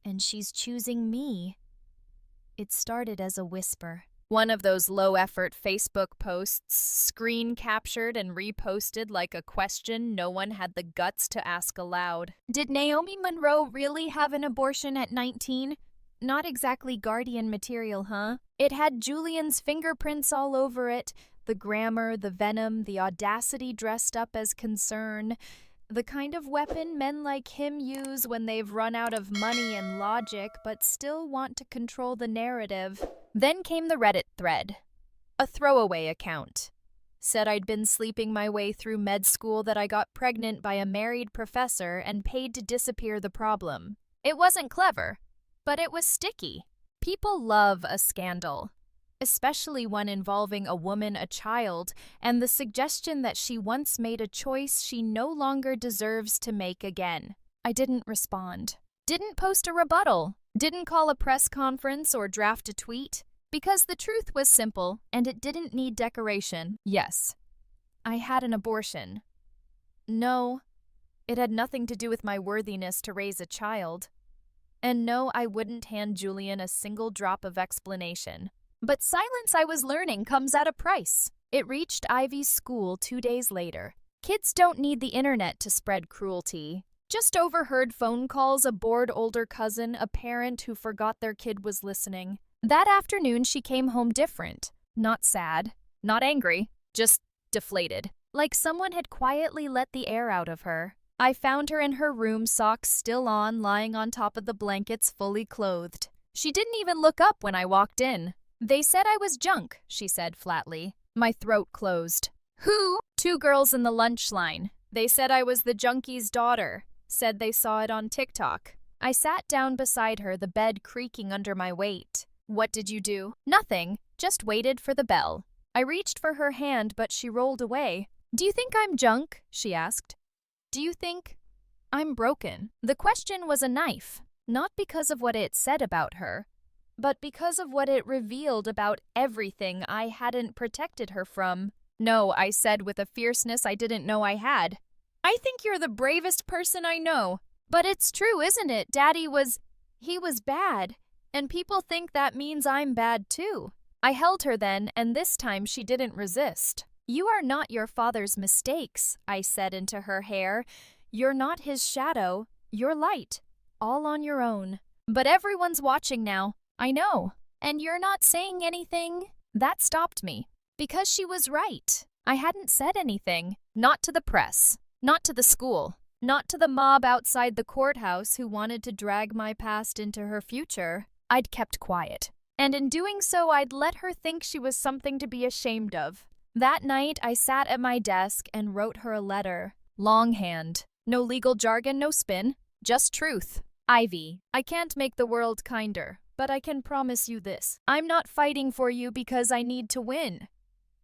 And she's choosing me. It started as a whisper. One of those low-effort Facebook posts, screen captured and reposted like a question no one had the guts to ask aloud. Did Naomi Monroe really have an abortion at 19? Not exactly guardian material, huh? It had Julian's fingerprints all over it, the grammar, the venom, the audacity dressed up as concern. The kind of weapon men like him use when they've run out of money and logic but still want to control the narrative. Then came the Reddit thread. A throwaway account. Said I'd been sleeping my way through med school, that I got pregnant by a married professor and paid to disappear the problem. It wasn't clever, but it was sticky. People love a scandal, especially one involving a woman, a child, and the suggestion that she once made a choice she no longer deserves to make again. I didn't respond. Didn't post a rebuttal. Didn't call a press conference or draft a tweet. Because the truth was simple, and it didn't need decoration. Yes, I had an abortion. No, it had nothing to do with my worthiness to raise a child. And no, I wouldn't hand Julian a single drop of explanation. But silence, I was learning, comes at a price. It reached Ivy's school 2 days later. Kids don't need the internet to spread cruelty. Just overheard phone calls, a bored older cousin, a parent who forgot their kid was listening. That afternoon, she came home different. Not sad, not angry, just deflated. Like someone had quietly let the air out of her. I found her in her room, socks still on, lying on top of the blankets, fully clothed. She didn't even look up when I walked in. They said I was junk, she said flatly. My throat closed. Who? 2 girls in the lunch line. They said I was the junkie's daughter. Said they saw it on TikTok. I sat down beside her, the bed creaking under my weight. What did you do? Nothing. Just waited for the bell. I reached for her hand, but she rolled away. Do you think I'm junk? She asked. Do you think I'm broken? The question was a knife, not because of what it said about her, but because of what it revealed about everything I hadn't protected her from. No, I said with a fierceness I didn't know I had. I think you're the bravest person I know. But it's true, isn't it? He was bad. And people think that means I'm bad too. I held her then, and this time she didn't resist. You are not your father's mistakes, I said into her hair. You're not his shadow. You're light. All on your own. But everyone's watching now. I know. And you're not saying anything? That stopped me. Because she was right. I hadn't said anything. Not to the press. Not to the school. Not to the mob outside the courthouse who wanted to drag my past into her future. I'd kept quiet. And in doing so, I'd let her think she was something to be ashamed of. That night, I sat at my desk and wrote her a letter. Longhand. No legal jargon, no spin. Just truth. Ivy, I can't make the world kinder, but I can promise you this. I'm not fighting for you because I need to win.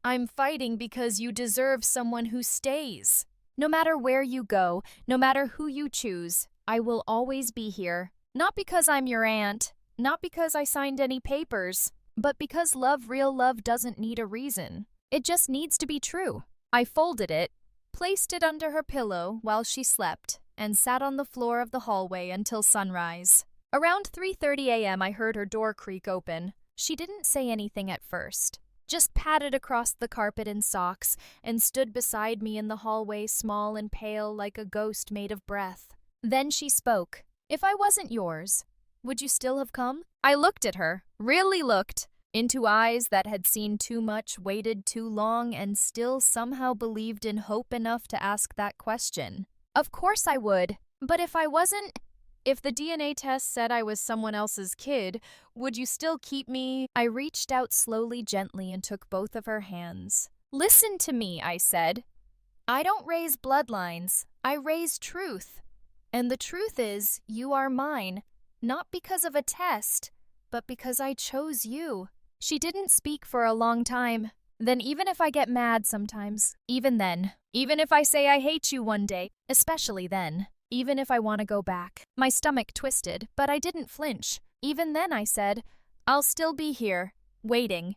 I'm fighting because you deserve someone who stays. No matter where you go, no matter who you choose, I will always be here. Not because I'm your aunt. Not because I signed any papers, but because love, real love, doesn't need a reason. It just needs to be true. I folded it, placed it under her pillow while she slept, and sat on the floor of the hallway until sunrise. Around 3:30 a.m., I heard her door creak open. She didn't say anything at first, just padded across the carpet in socks and stood beside me in the hallway, small and pale like a ghost made of breath. Then she spoke. If I wasn't yours, would you still have come? I looked at her, really looked, into eyes that had seen too much, waited too long, and still somehow believed in hope enough to ask that question. Of course I would. But if I wasn't, if the DNA test said I was someone else's kid, would you still keep me? I reached out slowly, gently, and took both of her hands. Listen to me, I said. I don't raise bloodlines. I raise truth. And the truth is, you are mine. Not because of a test, but because I chose you. She didn't speak for a long time. Then even if I get mad sometimes, even then, even if I say I hate you one day, especially then, even if I want to go back. My stomach twisted, but I didn't flinch. Even then I said, I'll still be here, waiting.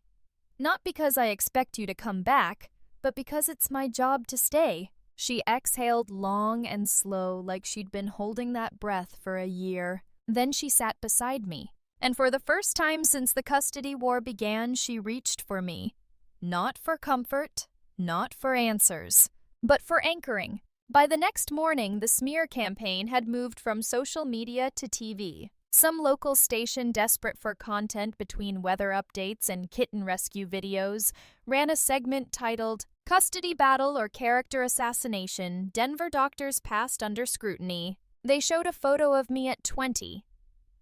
Not because I expect you to come back, but because it's my job to stay. She exhaled long and slow, like she'd been holding that breath for a year. Then she sat beside me, and for the first time since the custody war began, she reached for me. Not for comfort, not for answers, but for anchoring. By the next morning, the smear campaign had moved from social media to TV. Some local station desperate for content between weather updates and kitten rescue videos ran a segment titled Custody Battle or Character Assassination, Denver Doctors Passed Under Scrutiny. They showed a photo of me at 20.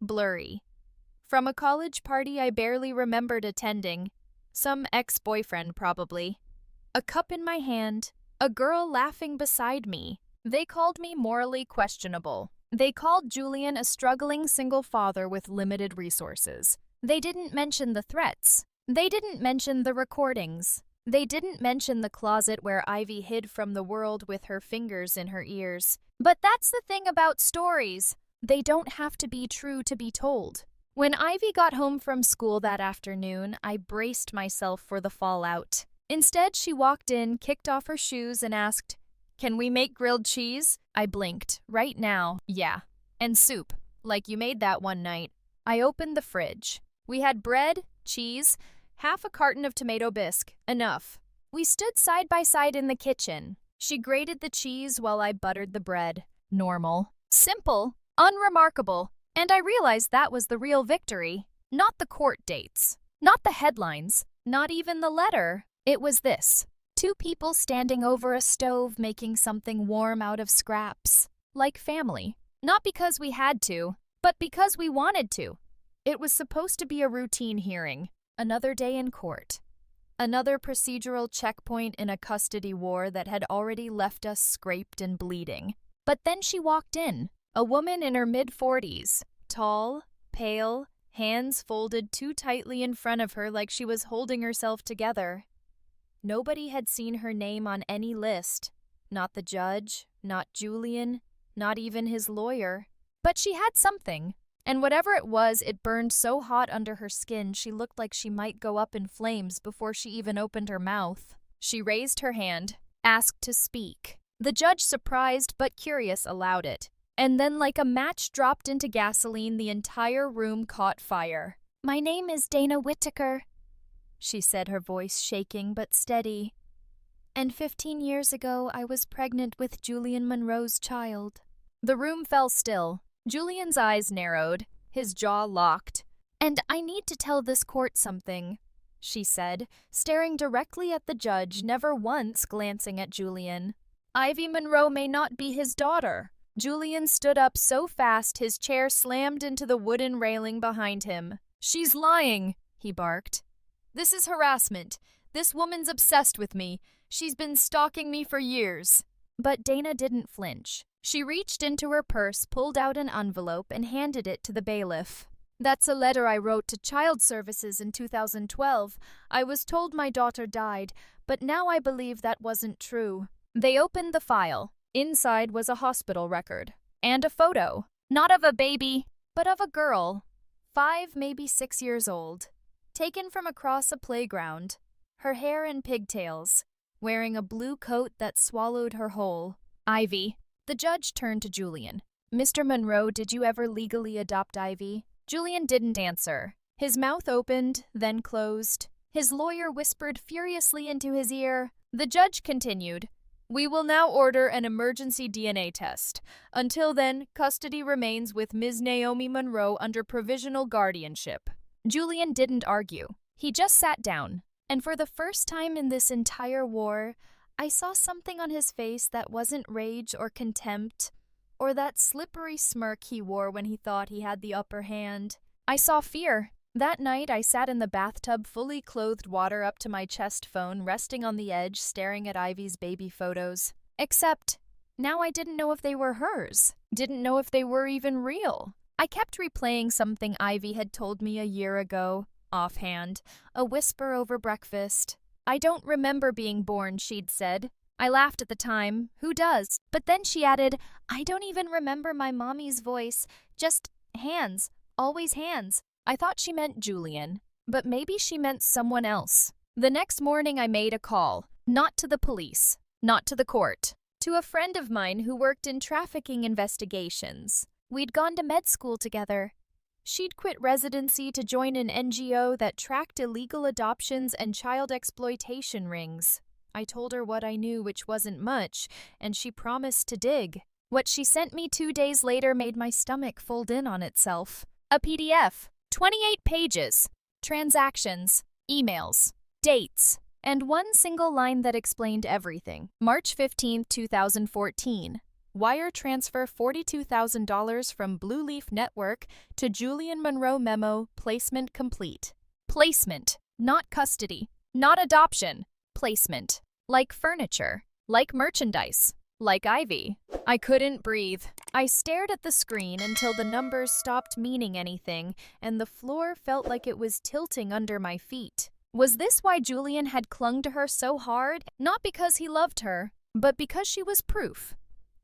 Blurry. From a college party I barely remembered attending. Some ex-boyfriend, probably. A cup in my hand, a girl laughing beside me. They called me morally questionable. They called Julian a struggling single father with limited resources. They didn't mention the threats. They didn't mention the recordings. They didn't mention the closet where Ivy hid from the world with her fingers in her ears. But that's the thing about stories. They don't have to be true to be told. When Ivy got home from school that afternoon, I braced myself for the fallout. Instead, she walked in, kicked off her shoes, and asked, "Can we make grilled cheese?" I blinked. Right now, yeah. And soup, like you made that one night. I opened the fridge. We had bread, cheese, half a carton of tomato bisque. Enough. We stood side by side in the kitchen. She grated the cheese while I buttered the bread. Normal. Simple. Unremarkable. And I realized that was the real victory. Not the court dates. Not the headlines. Not even the letter. It was this. Two people standing over a stove making something warm out of scraps. Like family. Not because we had to, but because we wanted to. It was supposed to be a routine hearing. Another day in court. Another procedural checkpoint in a custody war that had already left us scraped and bleeding. But then she walked in. A woman in her mid-40s. Tall, pale, hands folded too tightly in front of her like she was holding herself together. Nobody had seen her name on any list. Not the judge, not Julian, not even his lawyer. But she had something. And whatever it was, it burned so hot under her skin she looked like she might go up in flames before she even opened her mouth. She raised her hand, asked to speak. The judge, surprised but curious, allowed it. And then, like a match dropped into gasoline, the entire room caught fire. "My name is Dana Whittaker," she said, her voice shaking but steady. "And 15 years ago, I was pregnant with Julian Monroe's child." The room fell still. Julian's eyes narrowed, his jaw locked. "And I need to tell this court something," she said, staring directly at the judge, never once glancing at Julian. "Ivy Monroe may not be his daughter." Julian stood up so fast his chair slammed into the wooden railing behind him. "She's lying," he barked. "This is harassment. This woman's obsessed with me. She's been stalking me for years." But Dana didn't flinch. She reached into her purse, pulled out an envelope, and handed it to the bailiff. "That's a letter I wrote to Child Services in 2012. I was told my daughter died, but now I believe that wasn't true." They opened the file. Inside was a hospital record. And a photo. Not of a baby, but of a girl. 5, maybe 6 years old. Taken from across a playground. Her hair in pigtails. Wearing a blue coat that swallowed her whole. "Ivy." The judge turned to Julian. "Mr. Monroe, did you ever legally adopt Ivy?" Julian didn't answer. His mouth opened, then closed. His lawyer whispered furiously into his ear. The judge continued. "We will now order an emergency DNA test. Until then, custody remains with Ms. Naomi Monroe under provisional guardianship." Julian didn't argue. He just sat down. And for the first time in this entire war, I saw something on his face that wasn't rage or contempt, or that slippery smirk he wore when he thought he had the upper hand. I saw fear. That night, I sat in the bathtub, fully clothed, water up to my chest, phone resting on the edge, staring at Ivy's baby photos. Except, now I didn't know if they were hers. Didn't know if they were even real. I kept replaying something Ivy had told me a year ago, offhand, a whisper over breakfast. "I don't remember being born," she'd said. I laughed at the time. Who does? But then she added, "I don't even remember my mommy's voice. Just hands. Always hands." I thought she meant Julian, but maybe she meant someone else. The next morning I made a call, not to the police, not to the court, to a friend of mine who worked in trafficking investigations. We'd gone to med school together. She'd quit residency to join an NGO that tracked illegal adoptions and child exploitation rings. I told her what I knew, which wasn't much, and she promised to dig. What she sent me 2 days later made my stomach fold in on itself. A PDF, 28 pages, transactions, emails, dates, and one single line that explained everything. March 15, 2014. Wire transfer $42,000 from Blue Leaf Network to Julian Monroe memo, placement complete. Placement, not custody, not adoption. Placement. Like furniture, like merchandise, like Ivy. I couldn't breathe. I stared at the screen until the numbers stopped meaning anything and the floor felt like it was tilting under my feet. Was this why Julian had clung to her so hard? Not because he loved her, but because she was proof.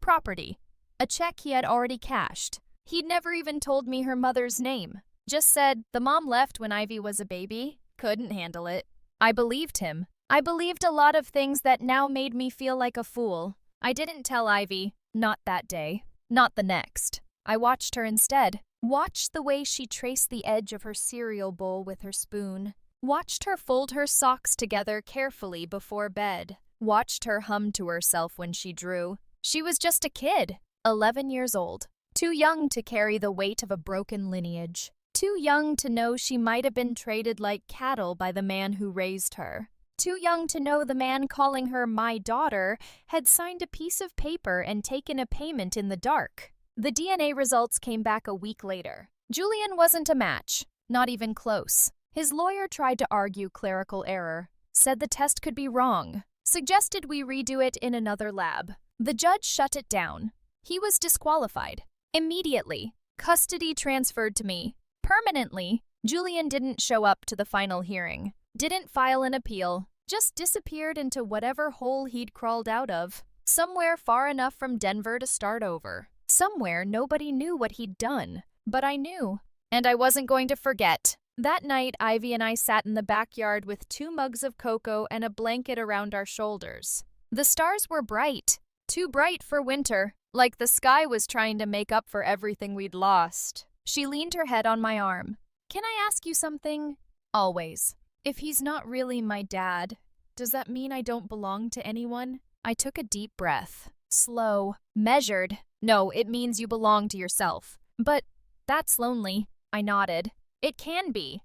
Property. A check he had already cashed. He'd never even told me her mother's name. Just said, the mom left when Ivy was a baby. Couldn't handle it. I believed him. I believed a lot of things that now made me feel like a fool. I didn't tell Ivy. Not that day. Not the next. I watched her instead. Watched the way she traced the edge of her cereal bowl with her spoon. Watched her fold her socks together carefully before bed. Watched her hum to herself when she drew. She was just a kid, 11 years old. Too young to carry the weight of a broken lineage. Too young to know she might have been traded like cattle by the man who raised her. Too young to know the man calling her my daughter had signed a piece of paper and taken a payment in the dark. The DNA results came back a week later. Julian wasn't a match, not even close. His lawyer tried to argue clerical error, said the test could be wrong, suggested we redo it in another lab. The judge shut it down. He was disqualified. Immediately, custody transferred to me. Permanently, Julian didn't show up to the final hearing, didn't file an appeal, just disappeared into whatever hole he'd crawled out of, somewhere far enough from Denver to start over. Somewhere nobody knew what he'd done, but I knew. And I wasn't going to forget. That night, Ivy and I sat in the backyard with 2 mugs of cocoa and a blanket around our shoulders. The stars were bright. Too bright for winter, like the sky was trying to make up for everything we'd lost. She leaned her head on my arm. Can I ask you something? Always. If he's not really my dad, does that mean I don't belong to anyone? I took a deep breath. Slow. Measured. No, it means you belong to yourself. But that's lonely. I nodded. It can be.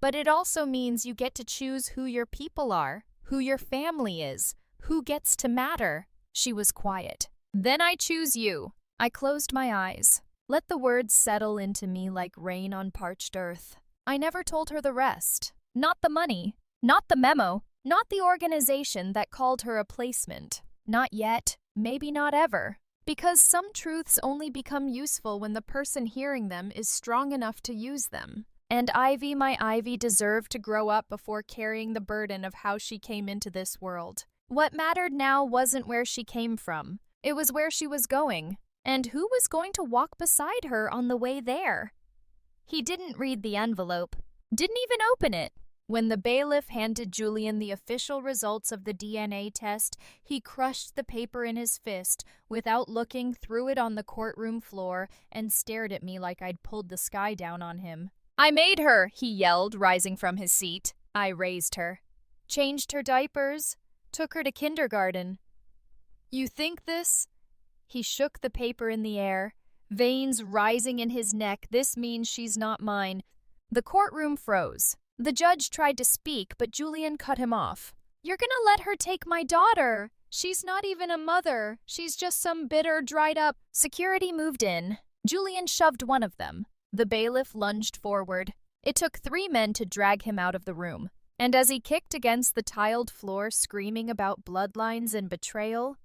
But it also means you get to choose who your people are, who your family is, who gets to matter. She was quiet. Then I choose you. I closed my eyes. Let the words settle into me like rain on parched earth. I never told her the rest. Not the money. Not the memo. Not the organization that called her a placement. Not yet. Maybe not ever. Because some truths only become useful when the person hearing them is strong enough to use them. And Ivy, my Ivy, deserved to grow up before carrying the burden of how she came into this world. What mattered now wasn't where she came from. It was where she was going. And who was going to walk beside her on the way there? He didn't read the envelope. Didn't even open it. When the bailiff handed Julian the official results of the DNA test, he crushed the paper in his fist without looking, threw it on the courtroom floor, and stared at me like I'd pulled the sky down on him. I made her, he yelled, rising from his seat. I raised her. Changed her diapers. Took her to kindergarten. You think this? He shook the paper in the air, veins rising in his neck. This means she's not mine. The courtroom froze. The judge tried to speak, but Julian cut him off. You're gonna let her take my daughter. She's not even a mother. She's just some bitter, dried up. Security moved in. Julian shoved one of them. The bailiff lunged forward. It took 3 men to drag him out of the room. And as he kicked against the tiled floor, screaming about bloodlines and betrayal,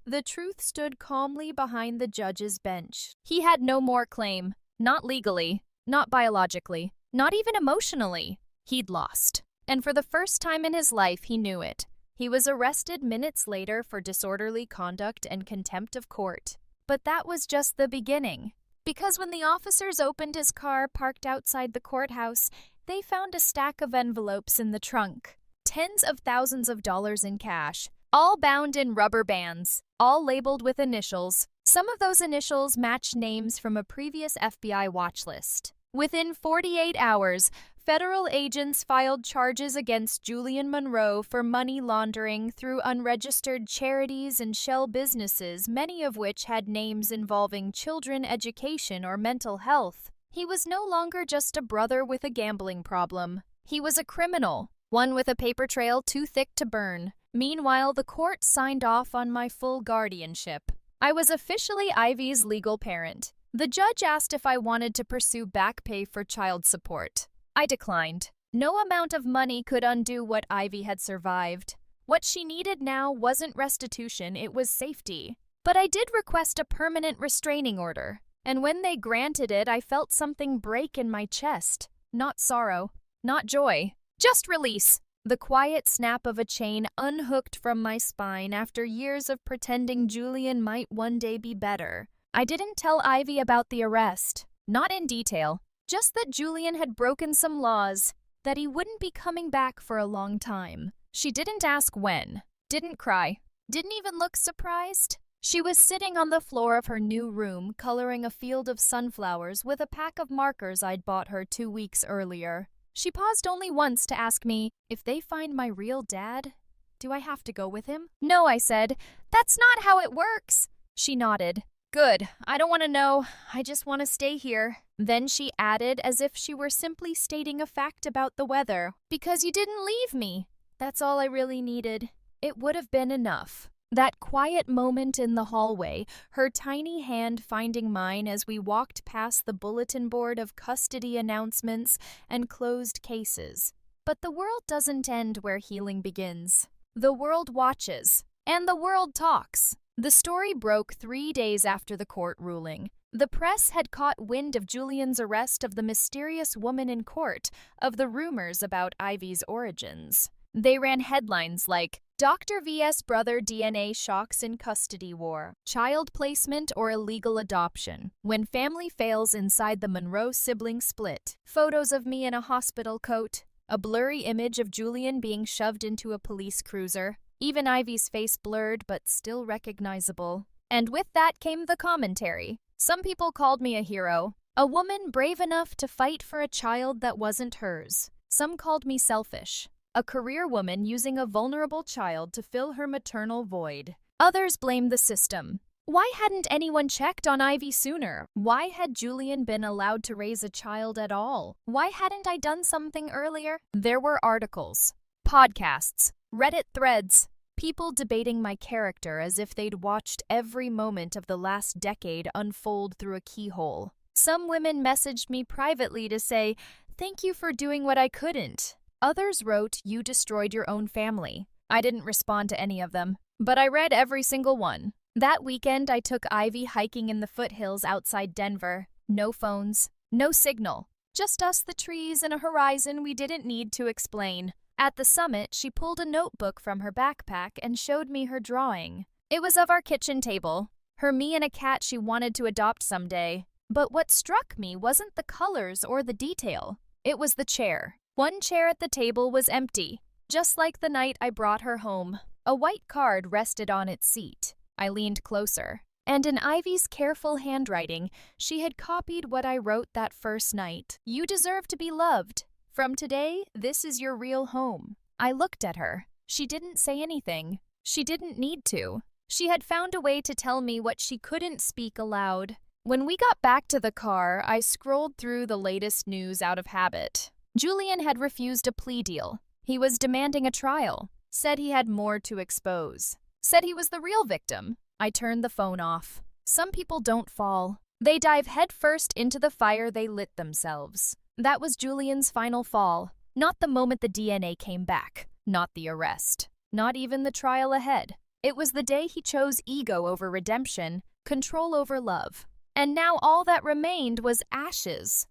the truth stood calmly behind the judge's bench. He had no more claim. Not legally, not biologically, not even emotionally. He'd lost. And for the first time in his life, he knew it. He was arrested minutes later for disorderly conduct and contempt of court. But that was just the beginning. Because when the officers opened his car parked outside the courthouse, they found a stack of envelopes in the trunk. Tens of thousands of dollars in cash, all bound in rubber bands, all labeled with initials. Some of those initials matched names from a previous FBI watch list. Within 48 hours, federal agents filed charges against Julian Monroe for money laundering through unregistered charities and shell businesses, many of which had names involving children education or mental health. He was no longer just a brother with a gambling problem. He was a criminal, one with a paper trail too thick to burn. Meanwhile, the court signed off on my full guardianship. I was officially Ivy's legal parent. The judge asked if I wanted to pursue back pay for child support. I declined. No amount of money could undo what Ivy had survived. What she needed now wasn't restitution, it was safety. But I did request a permanent restraining order, and when they granted it, I felt something break in my chest. Not sorrow, not joy, just release. The quiet snap of a chain unhooked from my spine after years of pretending Julian might one day be better. I didn't tell Ivy about the arrest, not in detail, just that Julian had broken some laws, that he wouldn't be coming back for a long time. She didn't ask when, didn't cry, didn't even look surprised. She was sitting on the floor of her new room, coloring a field of sunflowers with a pack of markers I'd bought her 2 weeks earlier. She paused only once to ask me, if they find my real dad, do I have to go with him? No, I said. That's not how it works. She nodded. Good, I don't want to know. I just want to stay here. Then she added, as if she were simply stating a fact about the weather, because you didn't leave me. That's all I really needed. It would have been enough. That quiet moment in the hallway, her tiny hand finding mine as we walked past the bulletin board of custody announcements and closed cases. But the world doesn't end where healing begins. The world watches, and the world talks. The story broke 3 days after the court ruling. The press had caught wind of Julian's arrest of the mysterious woman in court, of the rumors about Ivy's origins. They ran headlines like, Dr. vs. Brother DNA shocks in custody war, child placement or illegal adoption, when family fails inside the Monroe sibling split, photos of me in a hospital coat, a blurry image of Julian being shoved into a police cruiser, even Ivy's face blurred but still recognizable. And with that came the commentary. Some people called me a hero, a woman brave enough to fight for a child that wasn't hers. Some called me selfish, a career woman using a vulnerable child to fill her maternal void. Others blamed the system. Why hadn't anyone checked on Ivy sooner? Why had Julian been allowed to raise a child at all? Why hadn't I done something earlier? There were articles, podcasts, Reddit threads, people debating my character as if they'd watched every moment of the last decade unfold through a keyhole. Some women messaged me privately to say, "Thank you for doing what I couldn't." Others wrote, "You destroyed your own family." I didn't respond to any of them, but I read every single one. That weekend, I took Ivy hiking in the foothills outside Denver. No phones, no signal, just us, the trees, and a horizon we didn't need to explain. At the summit, she pulled a notebook from her backpack and showed me her drawing. It was of our kitchen table, her me and a cat she wanted to adopt someday. But what struck me wasn't the colors or the detail. It was the chair. One chair at the table was empty, just like the night I brought her home. A white card rested on its seat. I leaned closer, and in Ivy's careful handwriting, she had copied what I wrote that first night. "You deserve to be loved. From today, this is your real home." I looked at her. She didn't say anything. She didn't need to. She had found a way to tell me what she couldn't speak aloud. When we got back to the car, I scrolled through the latest news out of habit. Julian had refused a plea deal. He was demanding a trial. Said he had more to expose. Said he was the real victim. I turned the phone off. Some people don't fall. They dive headfirst into the fire they lit themselves. That was Julian's final fall. Not the moment the DNA came back. Not the arrest. Not even the trial ahead. It was the day he chose ego over redemption, control over love. And now all that remained was ashes.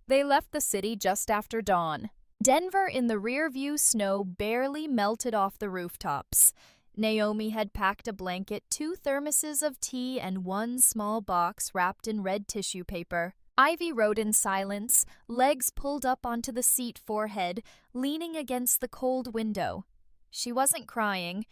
They left the city just after dawn. Denver in the rear-view snow barely melted off the rooftops. Naomi had packed a blanket, 2 thermoses of tea, and 1 small box wrapped in red tissue paper. Ivy rode in silence, legs pulled up onto the seat forehead, leaning against the cold window. She wasn't crying,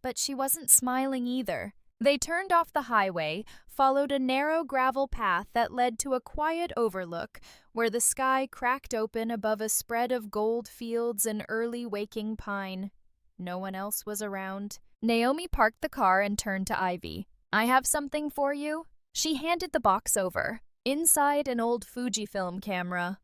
but she wasn't smiling either. They turned off the highway, followed a narrow gravel path that led to a quiet overlook where the sky cracked open above a spread of gold fields and early waking pine. No one else was around. Naomi parked the car and turned to Ivy. "I have something for you." She handed the box over. Inside an old Fujifilm camera.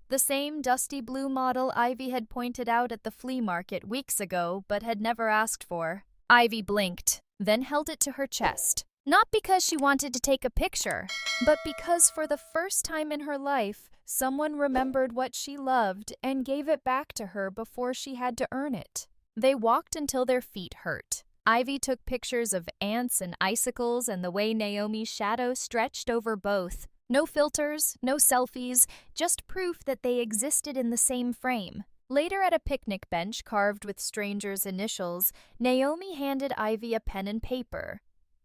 The same dusty blue model Ivy had pointed out at the flea market weeks ago but had never asked for. Ivy blinked, then held it to her chest. Not because she wanted to take a picture, but because for the first time in her life, someone remembered what she loved and gave it back to her before she had to earn it. They walked until their feet hurt. Ivy took pictures of ants and icicles and the way Naomi's shadow stretched over both. No filters, no selfies, just proof that they existed in the same frame. Later at a picnic bench carved with strangers' initials, Naomi handed Ivy a pen and paper.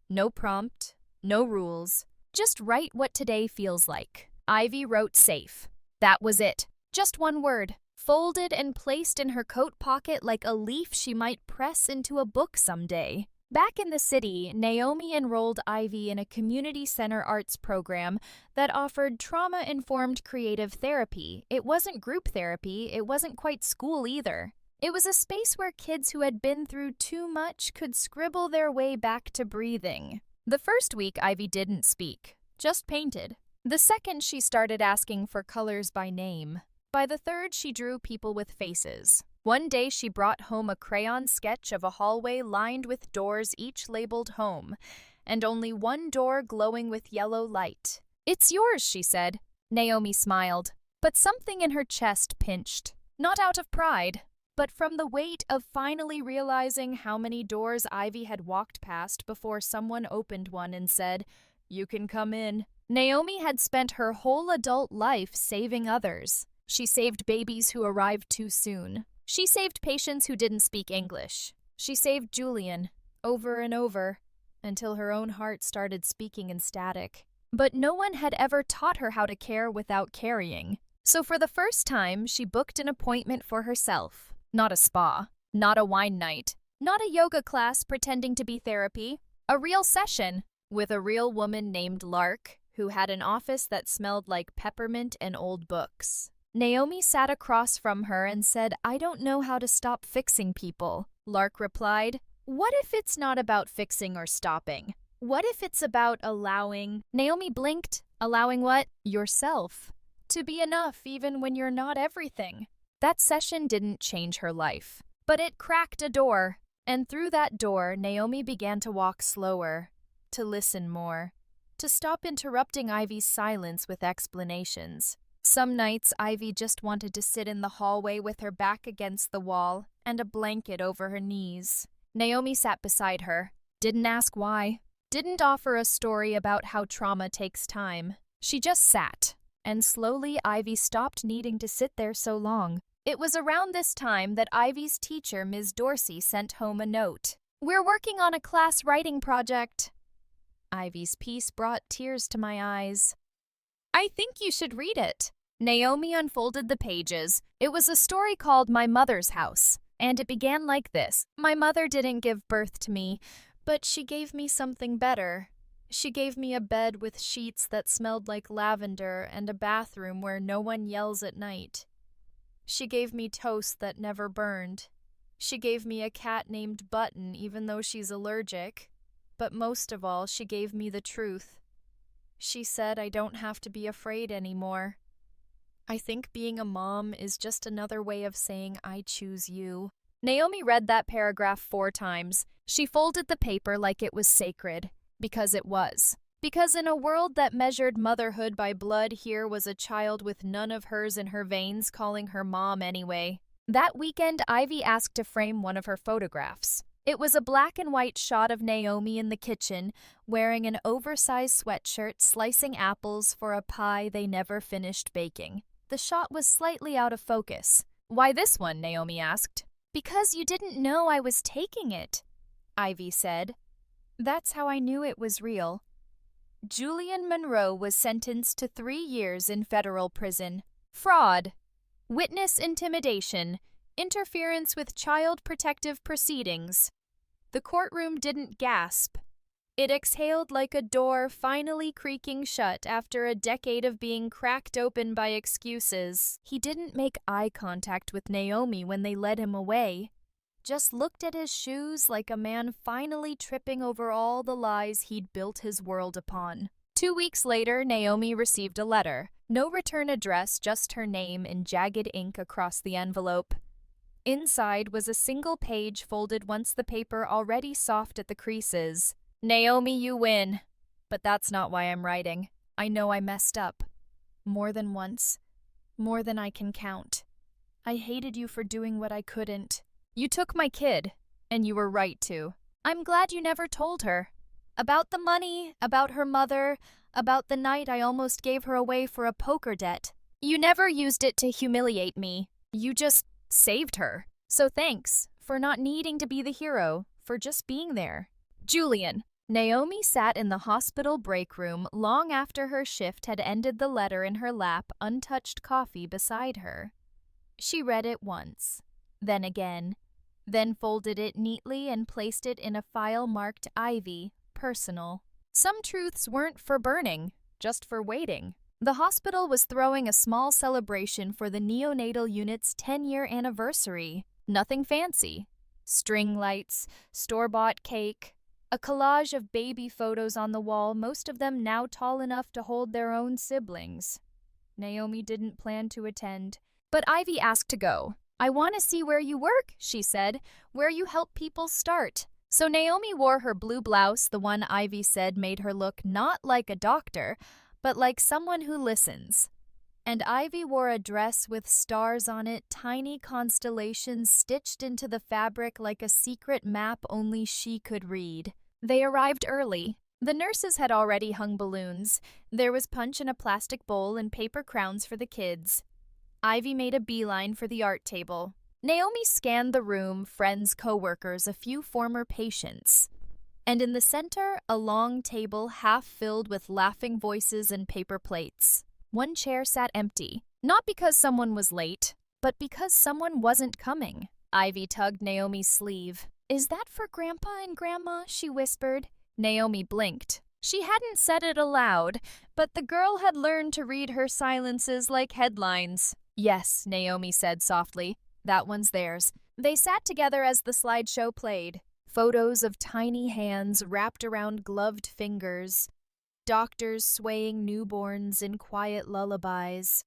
No prompt, no rules, just write what today feels like. Ivy wrote safe. That was it. Just one word, folded and placed in her coat pocket like a leaf she might press into a book someday. Back in the city, Naomi enrolled Ivy in a community center arts program that offered trauma-informed creative therapy. It wasn't group therapy, it wasn't quite school either. It was a space where kids who had been through too much could scribble their way back to breathing. The first week, Ivy didn't speak, just painted. The second, she started asking for colors by name. By the third, she drew people with faces. One day, she brought home a crayon sketch of a hallway lined with doors each labeled home, and only one door glowing with yellow light. "It's yours," she said. Naomi smiled, but something in her chest pinched. Not out of pride, but from the weight of finally realizing how many doors Ivy had walked past before someone opened one and said, "You can come in." Naomi had spent her whole adult life saving others. She saved babies who arrived too soon. She saved patients who didn't speak English. She saved Julian, over and over, until her own heart started speaking in static. But no one had ever taught her how to care without carrying. So for the first time, she booked an appointment for herself. Not a spa, not a wine night, not a yoga class pretending to be therapy. A real session with a real woman named Lark, who had an office that smelled like peppermint and old books. Naomi sat across from her and said, "I don't know how to stop fixing people." Lark replied, "What if it's not about fixing or stopping? What if it's about allowing?" Naomi blinked. Allowing what? Yourself. To be enough even when you're not everything. That session didn't change her life, but it cracked a door. And through that door, Naomi began to walk slower, to listen more, to stop interrupting Ivy's silence with explanations. Some nights, Ivy just wanted to sit in the hallway with her back against the wall and a blanket over her knees. Naomi sat beside her, didn't ask why, didn't offer a story about how trauma takes time. She just sat, and slowly Ivy stopped needing to sit there so long. It was around this time that Ivy's teacher, Ms. Dorsey, sent home a note. "We're working on a class writing project." Ivy's piece brought tears to my eyes. "I think you should read it." Naomi unfolded the pages. It was a story called My Mother's House, and it began like this. "My mother didn't give birth to me, but she gave me something better. She gave me a bed with sheets that smelled like lavender and a bathroom where no one yells at night. She gave me toast that never burned. She gave me a cat named Button even though she's allergic. But most of all, she gave me the truth. She said I don't have to be afraid anymore. I think being a mom is just another way of saying I choose you." Naomi read that paragraph 4 times. She folded the paper like it was sacred, because it was. Because in a world that measured motherhood by blood, here was a child with none of hers in her veins calling her mom anyway. That weekend, Ivy asked to frame one of her photographs. It was a black and white shot of Naomi in the kitchen, wearing an oversized sweatshirt, slicing apples for a pie they never finished baking. The shot was slightly out of focus. "Why this one?" Naomi asked. "Because you didn't know I was taking it," Ivy said. "That's how I knew it was real." Julian Monroe was sentenced to 3 years in federal prison. Fraud, witness intimidation, interference with child protective proceedings. The courtroom didn't gasp. It exhaled like a door finally creaking shut after a decade of being cracked open by excuses. He didn't make eye contact with Naomi when they led him away. Just looked at his shoes like a man finally tripping over all the lies he'd built his world upon. 2 weeks later, Naomi received a letter. No return address, just her name in jagged ink across the envelope. Inside was a single page folded once the paper already soft at the creases. Naomi, you win. But that's not why I'm writing. I know I messed up. More than once. More than I can count. I hated you for doing what I couldn't. You took my kid, and you were right to. I'm glad you never told her. About the money, about her mother, about the night I almost gave her away for a poker debt. You never used it to humiliate me. You just saved her. So thanks for not needing to be the hero, for just being there. Julian. Naomi sat in the hospital break room long after her shift had ended, the letter in her lap, untouched coffee beside her. She read it once, then again, then folded it neatly and placed it in a file marked Ivy, personal. Some truths weren't for burning, just for waiting. The hospital was throwing a small celebration for the neonatal unit's 10-year anniversary. Nothing fancy. String lights, store-bought cake, a collage of baby photos on the wall, most of them now tall enough to hold their own siblings. Naomi didn't plan to attend, but Ivy asked to go. I want to see where you work, she said, where you help people start. So Naomi wore her blue blouse, the one Ivy said made her look not like a doctor, but like someone who listens. And Ivy wore a dress with stars on it, tiny constellations stitched into the fabric like a secret map only she could read. They arrived early. The nurses had already hung balloons. There was punch in a plastic bowl and paper crowns for the kids. Ivy made a beeline for the art table. Naomi scanned the room, friends, co-workers, a few former patients. And in the center, a long table half filled with laughing voices and paper plates. One chair sat empty, not because someone was late, but because someone wasn't coming. Ivy tugged Naomi's sleeve. Is that for Grandpa and Grandma? She whispered. Naomi blinked. She hadn't said it aloud, but the girl had learned to read her silences like headlines. Yes, Naomi said softly. That one's theirs. They sat together as the slideshow played. Photos of tiny hands wrapped around gloved fingers. Doctors swaying newborns in quiet lullabies.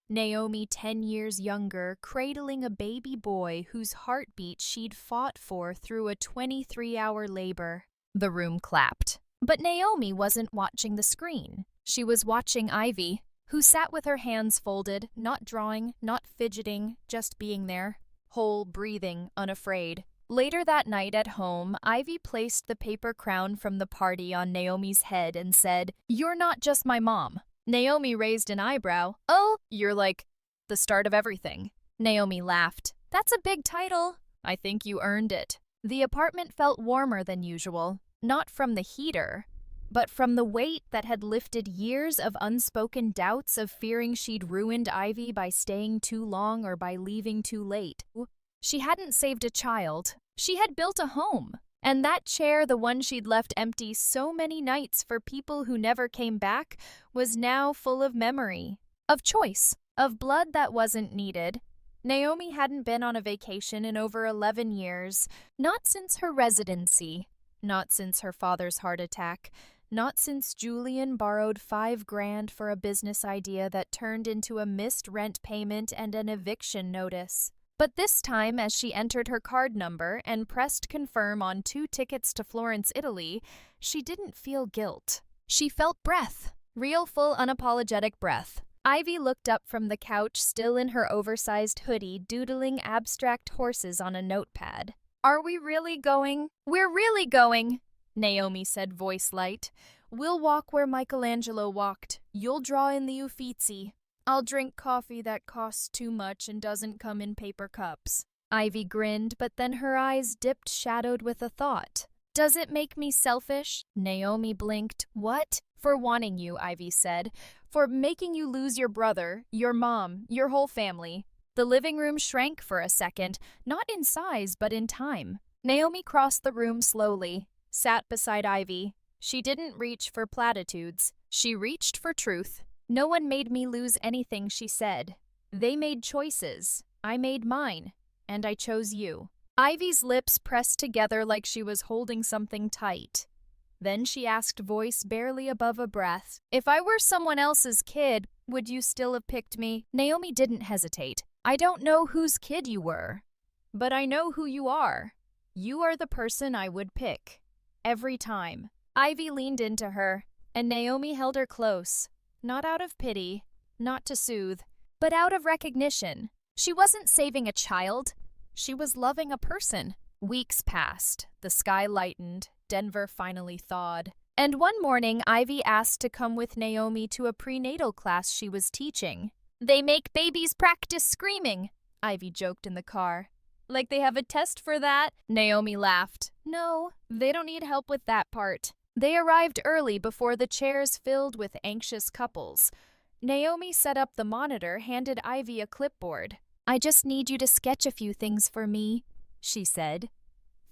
Naomi, 10 years younger, cradling a baby boy whose heartbeat she'd fought for through a 23-hour labor. The room clapped. But Naomi wasn't watching the screen. She was watching Ivy, who sat with her hands folded, not drawing, not fidgeting, just being there, whole, breathing, unafraid. Later that night at home, Ivy placed the paper crown from the party on Naomi's head and said, "You're not just my mom." Naomi raised an eyebrow. "Oh, you're like the start of everything." Naomi laughed. "That's a big title." "I think you earned it." The apartment felt warmer than usual, not from the heater, but from the weight that had lifted years of unspoken doubts of fearing she'd ruined Ivy by staying too long or by leaving too late. She hadn't saved a child. She had built a home. And that chair, the one she'd left empty so many nights for people who never came back, was now full of memory, of choice, of blood that wasn't needed. Naomi hadn't been on a vacation in over 11 years, not since her residency, not since her father's heart attack, not since Julian borrowed $5,000 for a business idea that turned into a missed rent payment and an eviction notice. But this time, as she entered her card number and pressed confirm on 2 tickets to Florence, Italy, she didn't feel guilt. She felt breath, real, full, unapologetic breath. Ivy looked up from the couch, still in her oversized hoodie, doodling abstract horses on a notepad. "Are we really going?" "We're really going," Naomi said, voice light. "We'll walk where Michelangelo walked. You'll draw in the Uffizi. I'll drink coffee that costs too much and doesn't come in paper cups." Ivy grinned, but then her eyes dipped, shadowed with a thought. "Does it make me selfish?" Naomi blinked. "What?" "For wanting you," Ivy said. "For making you lose your brother, your mom, your whole family." The living room shrank for a second, not in size, but in time. Naomi crossed the room slowly, sat beside Ivy. She didn't reach for platitudes. She reached for truth. "No one made me lose anything," she said. "They made choices. I made mine. And I chose you." Ivy's lips pressed together like she was holding something tight. Then she asked, voice barely above a breath, "If I were someone else's kid, would you still have picked me?" Naomi didn't hesitate. "I don't know whose kid you were, but I know who you are. You are the person I would pick. Every time." Ivy leaned into her, and Naomi held her close, not out of pity, not to soothe, but out of recognition. She wasn't saving a child. She was loving a person. Weeks passed. The sky lightened. Denver finally thawed. And one morning, Ivy asked to come with Naomi to a prenatal class she was teaching. "They make babies practice screaming," Ivy joked in the car. "Like they have a test for that?" Naomi laughed. "No, they don't need help with that part." They arrived early before the chairs filled with anxious couples. Naomi set up the monitor, handed Ivy a clipboard. "I just need you to sketch a few things for me," she said.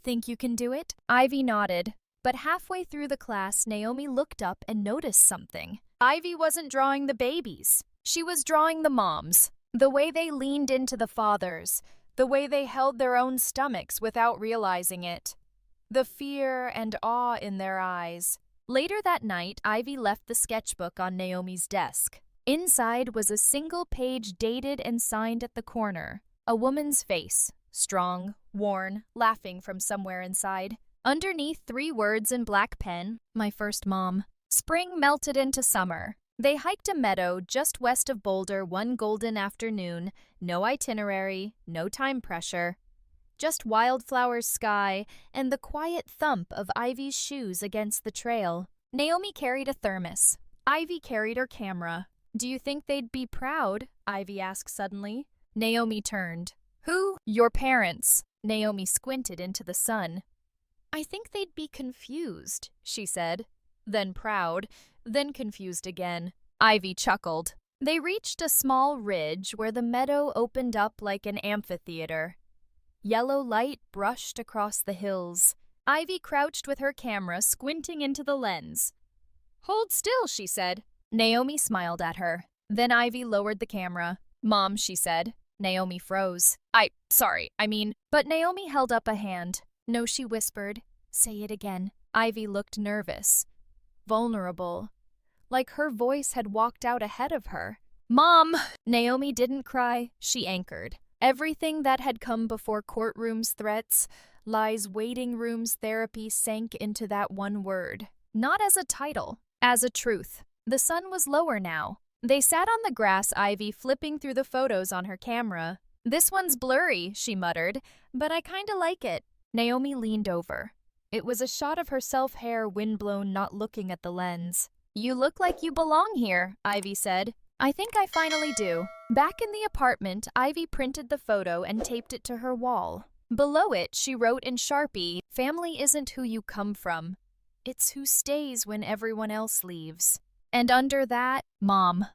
"Think you can do it?" Ivy nodded. But halfway through the class, Naomi looked up and noticed something. Ivy wasn't drawing the babies. She was drawing the moms. The way they leaned into the fathers. The way they held their own stomachs without realizing it. The fear and awe in their eyes. Later that night, Ivy left the sketchbook on Naomi's desk. Inside was a single page dated and signed at the corner. A woman's face, strong, worn, laughing from somewhere inside. Underneath, 3 words in black pen, "My first mom." Spring melted into summer. They hiked a meadow just west of Boulder one golden afternoon. No itinerary, no time pressure. Just wildflowers, sky, and the quiet thump of Ivy's shoes against the trail. Naomi carried a thermos. Ivy carried her camera. "Do you think they'd be proud?" Ivy asked suddenly. Naomi turned. "Who?" "Your parents." Naomi squinted into the sun. "I think they'd be confused," she said. Then proud, then confused again. Ivy chuckled. They reached a small ridge where the meadow opened up like an amphitheater. Yellow light brushed across the hills. Ivy crouched with her camera, squinting into the lens. "Hold still," she said. Naomi smiled at her. Then Ivy lowered the camera. "Mom," she said. Naomi froze. But Naomi held up a hand. "No," she whispered. "Say it again." Ivy looked nervous, vulnerable, like her voice had walked out ahead of her. "Mom!" Naomi didn't cry. She anchored. Everything that had come before courtrooms, threats, lies, waiting rooms, therapy sank into that one word. Not as a title, as a truth. The sun was lower now. They sat on the grass, Ivy flipping through the photos on her camera. "This one's blurry," she muttered, "but I kinda like it." Naomi leaned over. It was a shot of herself, hair windblown, not looking at the lens. "You look like you belong here," Ivy said. "I think I finally do." Back in the apartment, Ivy printed the photo and taped it to her wall. Below it, she wrote in Sharpie, "Family isn't who you come from. It's who stays when everyone else leaves." And under that, "Mom."